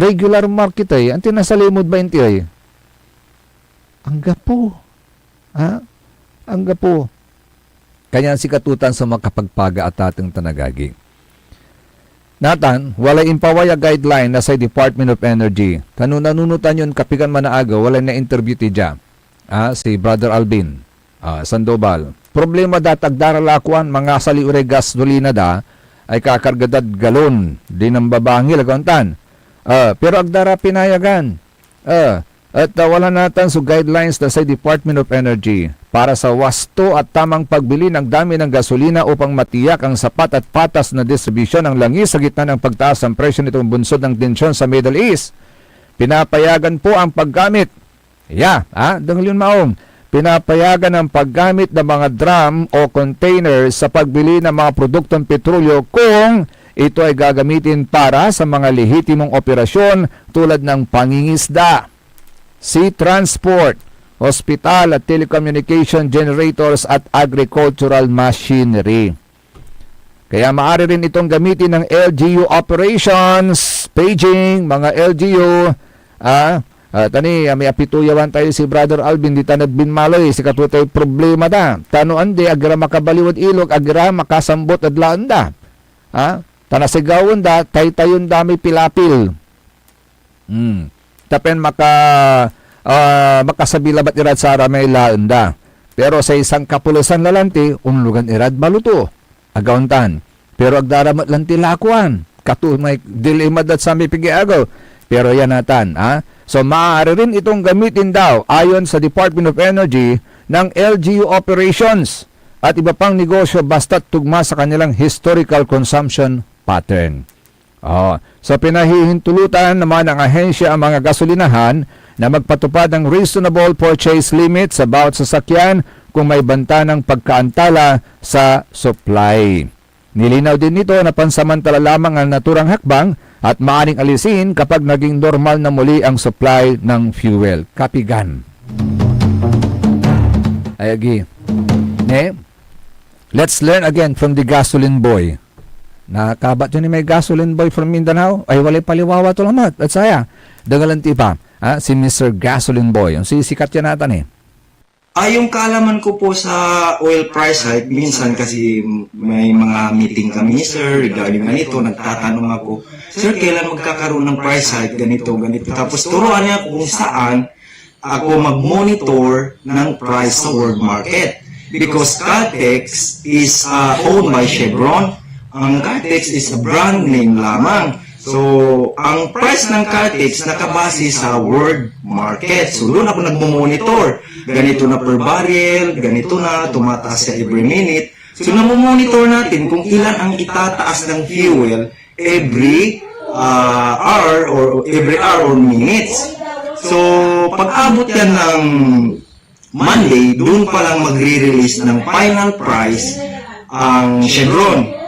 regular market ay, ang tinasalimod 20 ay. Ang gapo. Ang gapo. Kanya si katutan sa makapagpaga at ating tanagagi. Natan, walay impawaya guideline na sa Department of Energy. Nanunutan yun kapikan manaaga, walay na interview ti dya. Si Brother Alvin, Sandoval. Problema datag daralakuan mga saliure gasolina da ay kakargadad galon din ang babangil aguntan. Pero agdara pinayagan. At wala natin so guidelines na sa Department of Energy para sa wasto at tamang pagbili ng dami ng gasolina upang matiyak ang sapat at patas na distribusyon ng langis sa gitna ng pagtaas ng presyo nitong bunsod ng tensyon sa Middle East. Pinapayagan po ang paggamit. Dahil yun maong. Pinapayagan ang paggamit ng mga drum o containers sa pagbili ng mga produktong petrolyo kung ito ay gagamitin para sa mga lehitimong operasyon tulad ng pangingisda, sea transport, hospital at telecommunication generators at agricultural machinery. Kaya maaari rin itong gamitin ng LGU operations, paging, mga LGU, tani, may apituyawan tayo si Brother Alvin, di tanad binmaloy, si katutay problema da. Tanuan di, agra makabaliwad ilog, agra makasambot at laan da. Tanasigawan da, tay-tayon dami pilapil. Tapen makasabilabat irad sa may laan da. Pero sa isang kapulusan lalanti, unlugan irad baluto. Agauntan. Pero agdaramat lang tilakuan. May dilimad at sa may pigiagaw. Pero yan natan, So, maaari rin itong gamitin daw ayon sa Department of Energy ng LGU operations at iba pang negosyo basta't tugma sa kanilang historical consumption pattern. So, pinahihintulutan naman ng ahensya ang mga gasolinahan na magpatupad ng reasonable purchase limit sa bawat sasakyan kung may banta ng pagkaantala sa supply. Nilinaw din nito na pansamantala lamang ang naturang hakbang at maaring alisin kapag naging normal na muli ang supply ng fuel. Kapigan. Ayagi. Let's learn again from the gasoline boy. Nakabat yun ni may gasoline boy from Mindanao? Ay walay paliwawa to lamat. At saya, dagalanti pa. Si Mr. Gasoline Boy. Ang sisikat yan natin yung kaalaman ko po sa oil price hike, minsan kasi may mga meeting kami, sir, regarding ganito, nagtatanong ako, sir, kailan magkakaroon ng price hike, ganito. Tapos turuan niya kung saan ako mag-monitor ng price sa world market. Because Caltex is owned by Chevron. Ang Caltex is a brand name lamang. So, ang price ng Caltex nakabase sa world market. So, doon ako nagmo-monitor. Ganito na per barrel, ganito na, tumataas sa every minute. So, namomonitor natin kung ilan ang itataas ng fuel every hour or minutes. So, pag-abot yan ng Monday, doon pa lang magre-release ng final price ang Chevron.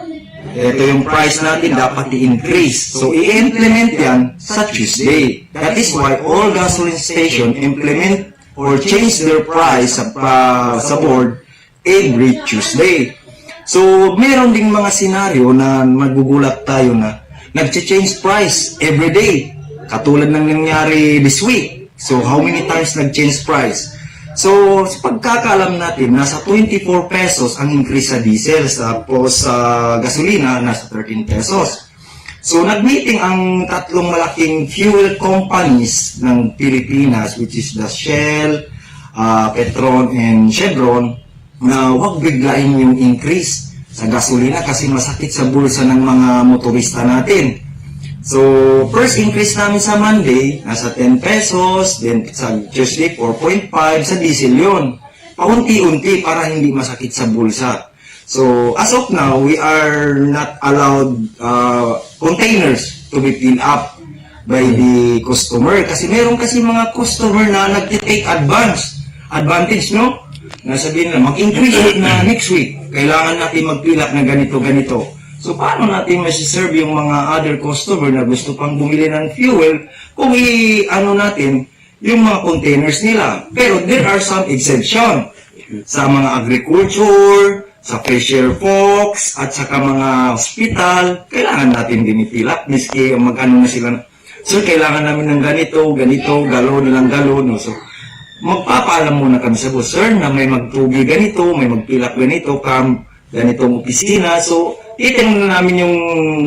Ito yung price natin dapat i-increase. So, i-implement yan sa Tuesday. That is why all gasoline station implement or change their price sa board every Tuesday. So, meron ding mga senaryo na magugulat tayo na nag-change price every day. Katulad ng nangyari this week. So, how many times nag-change price? So, sa pagkakaalam natin, nasa 24 pesos ang increase sa diesel, tapos sa gasolina, nasa 13 pesos. So, nag-meeting ang tatlong malaking fuel companies ng Pilipinas, which is the Shell, Petron, and Chevron, na huwag biglain yung increase sa gasolina kasi masakit sa bulsa ng mga motorista natin. So, first increase namin sa Monday, nasa 10 pesos, then sa Tuesday, 4.5, sa diesel yun. Paunti-unti para hindi masakit sa bulsa. So, as of now, we are not allowed containers to be filled up by the customer. Kasi meron kasi mga customer na nag-take advantage, no? Nasabihin na, mag-increase na next week. Kailangan natin mag-fill up na ganito. So, paano natin masiserve yung mga other customer na gusto pang bumili ng fuel kung natin yung mga containers nila? Pero there are some exception sa mga agriculture, sa Fisher Fox, at saka mga hospital. Kailangan natin din i-fill up. Miski mag-ano na sila, sir, kailangan namin ng ganito, galon, ilang galon. No? So, magpapaalam muna kami sa boss, sir, na may magtubi ganito, may mag-fill up ganito, ganitong opisina. So, titingnan namin yung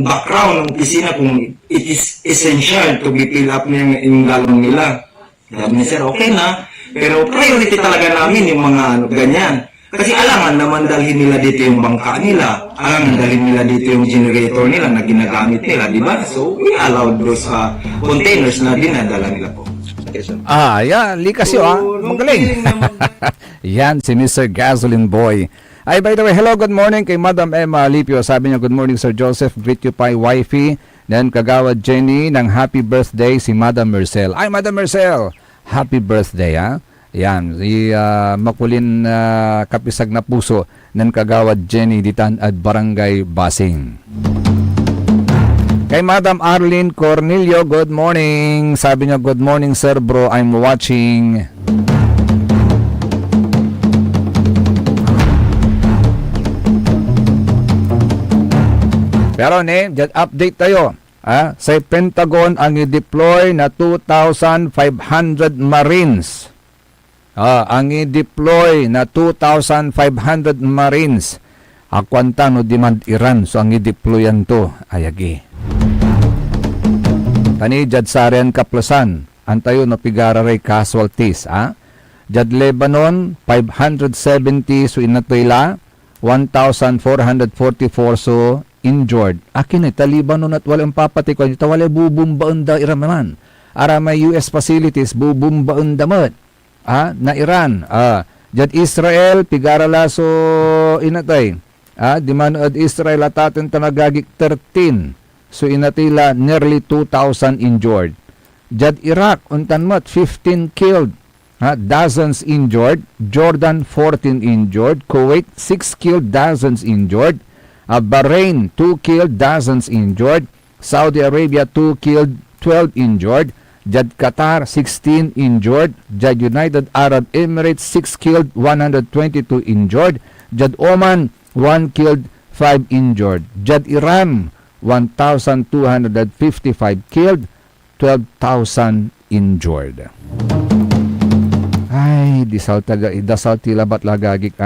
background ng opisina kung it is essential to be fill up yung galon nila. Sabi niya, sir, okay na. Pero priority talaga namin yung mga ganyan. Kasi alangan naman dalhin nila dito yung bangka nila. Alangan dalhin nila dito yung generator nila na ginagamit nila, di ba? So, we allowed those containers na dinadala nila po. Yan. Likas yun, Magaling. Yan, si Mr. Gasoline Boy. Ay, by the way, hello, good morning kay Madam Emma Lipio. Sabi niya, good morning, Sir Joseph. Greet you pa, wifey. Then, Kagawad Jenny ng happy birthday si Madam Marcel. Ay, Madam Marcel, happy birthday, ha? Yan, si makulin kapisag na puso ng Kagawad Jenny Ditan at Barangay Basing. Kay Madam Arlene Cornelio, good morning. Sabi niya, good morning, Sir Bro, I'm watching. Pero update tayo. Sa Pentagon ang i-deploy na 2,500 Marines. Ang i-deploy na 2,500 Marines. Akwanta no demand Iran. So ang i-deployan to. Ayagi. Tani Jad Sarian Kaplasan. Antayo na pigararay casualties. Jad Lebanon 570 so inatayla. 1,444 so injured. Akin Taliban at walang papatikon. Ito wala bubumbaon da Iran naman. Ara may US facilities bubumbaon damot. Na Iran. Jad Israel, pigarala so inatay. Di man ad Israel at atin tanagagik 13. So inatila nearly 2,000 injured. Jad Iraq, untanmat 15 killed. Dozens injured. Jordan 14 injured. Kuwait 6 killed, dozens injured. Bahrain 2 killed, dozens injured. Saudi Arabia 2 killed, 12 injured. Jad Qatar 16 injured. Jad United Arab Emirates 6 killed, 122 injured. Jad Oman 1 killed, 5 injured. Jad Iran 1,255 killed, 12,000 injured. Ay, dasal tila ba't lagagik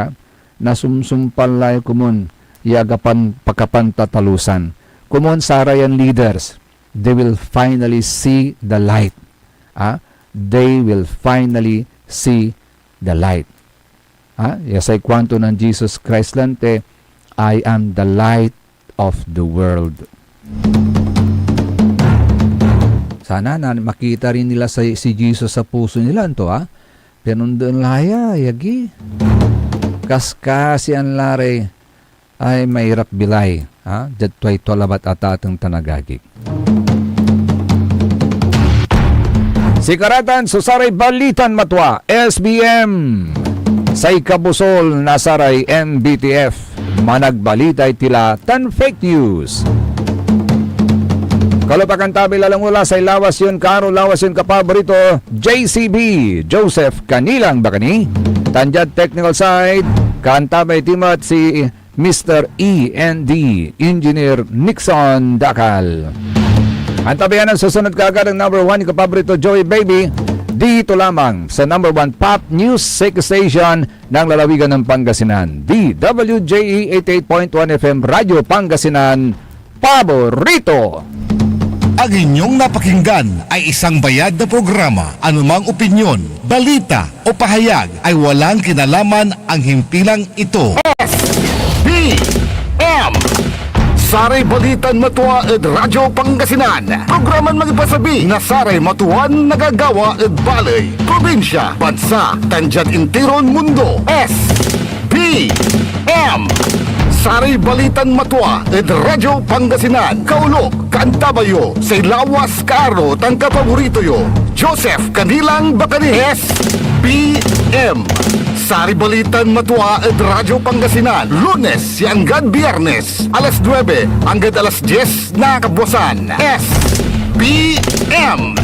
nasumsumpal layo kumun. Yagapan pakapantatalusan. Kumon Sarayan leaders, they will finally see the light. They will finally see the light. Yasay kwanto ng Jesus Christ lante, I am the light of the world. Sana na makita rin nila si Jesus sa puso nila ito, Pinundun laya, yagi. Kaskasian lare, ay mahirap bilay. Jadway tolabat atatang tanagagik. Sikaratan susaray balitan matwa SBM say kabusol nasaray MBTF managbalitay tila tan fake news. Kalupakan tabi lalang mula sa lawas yun karo lawas yun kapaborito JCB Joseph Kanilang Bakani tanjad technical side kantabay timat si Mr. E&D Engineer Nixon Dakal. Ang tabihan ng susunod kaagad ang number 1 kapaborito Joey Baby Dito lamang sa number 1 pop music station ng lalawigan ng Pangasinan, DWJE 88.1 FM Radyo Pangasinan, paborito! Ang inyong napakinggan ay isang bayad na programa. Anumang opinyon, balita o pahayag ay walang kinalaman ang himpilang ito. S.B.M. Saray Balitan Matua ed Radyo Pangasinan. Programan magipasabi na Saray Matuan nagagawa ed balay, probinsya, bansa, tanjat intiron mundo. S.B.M. Saray Balitan Matua ed Radyo Pangasinan. Kaulok, Kantabayo, say lawas karo tang kapaborito yo. Joseph Kanilang Bakani. S.B.M. Sari Balitan Matua ed Radyo Pangasinan. Lunes hanggang Biyernes, alas 9 hanggang alas 10 na kabuwasan. S.B.M.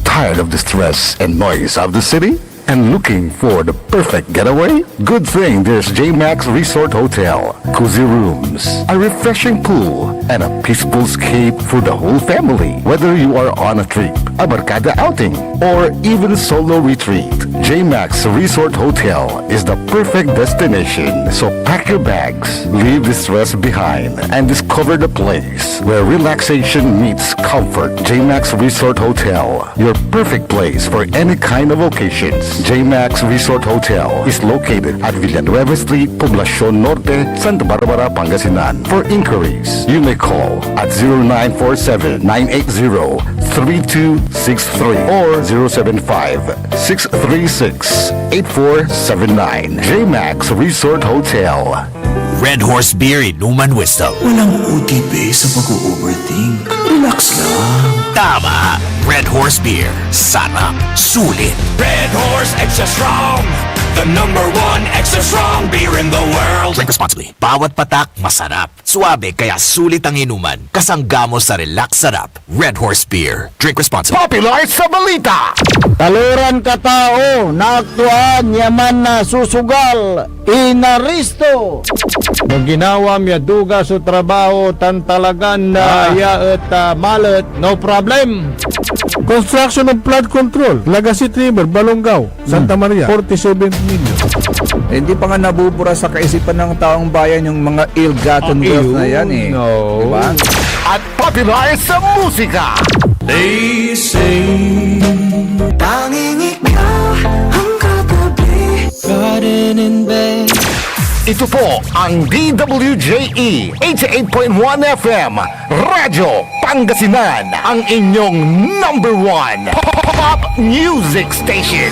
Tired of the stress and noise of the city? And looking for the perfect getaway? Good thing there's J-Max Resort Hotel. Cozy rooms, a refreshing pool, and a peaceful escape for the whole family. Whether you are on a trip, a barkada outing, or even solo retreat, J-Max Resort Hotel is the perfect destination. So pack your bags, leave the stress behind, and discover the place where relaxation meets comfort. J-Max Resort Hotel, your perfect place for any kind of occasions. J-Max Resort Hotel is located at Villanueva Street, Poblacion Norte, Santa Barbara, Pangasinan. For inquiries, you may call at 0947-980-3263 or 075-636-8479. J-Max Resort Hotel. Red Horse Beer Inuman Wisdom. Walang OTP sa pag-overthink. Relax lang. Tama. Red Horse Beer. Sarap. Sulit. Red Horse Extra Strong. The #1 extra strong beer in the world. Drink responsibly. Bawat patak, masarap. Suabe, kaya sulit ang inuman. Kasanggamo sa relax sarap. Red Horse Beer. Drink responsibly. Popular sa balita. Taluran katao, naaktuan, yaman na susugal, inaristo. Nung ginawa miya duga sa trabaho, tan talagan na yaet malet, no problem. Construction of flood control, Lagasit River, Balongaw, Santa Maria, 47 million. Hindi pa nga nabubura sa kaisipan ng taong bayan yung mga ill-gotten wealth na yan eh. No. Diba? At popular sa musika. They say tanging ikaw ang katabi, garden in bed. Ito po ang DWJE 88.1 FM Radyo Pangasinan, ang inyong #1 pop music station.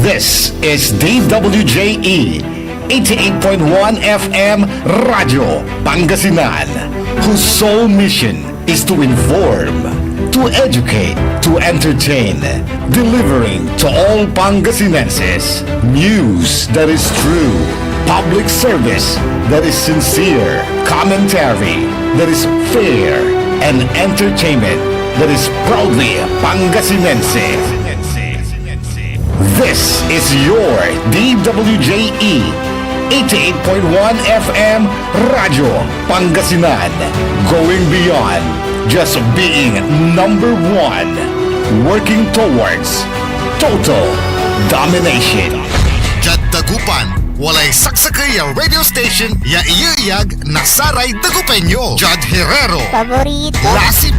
This is DWJE 88.1 FM Radyo Pangasinan, whose sole mission is to inform, to educate, to entertain, delivering to all Pangasinenses news that is true, public service that is sincere, commentary that is fair, and entertainment that is proudly Pangasinense. This is your DWJE 88.1 FM Radyo Pangasinan, going beyond just being #1, working towards total domination. Jad Dagupan, walay saksakay ang radio station ya iyayag na Saray Dagupenyo. Jad Herrero, Paborito. Lasip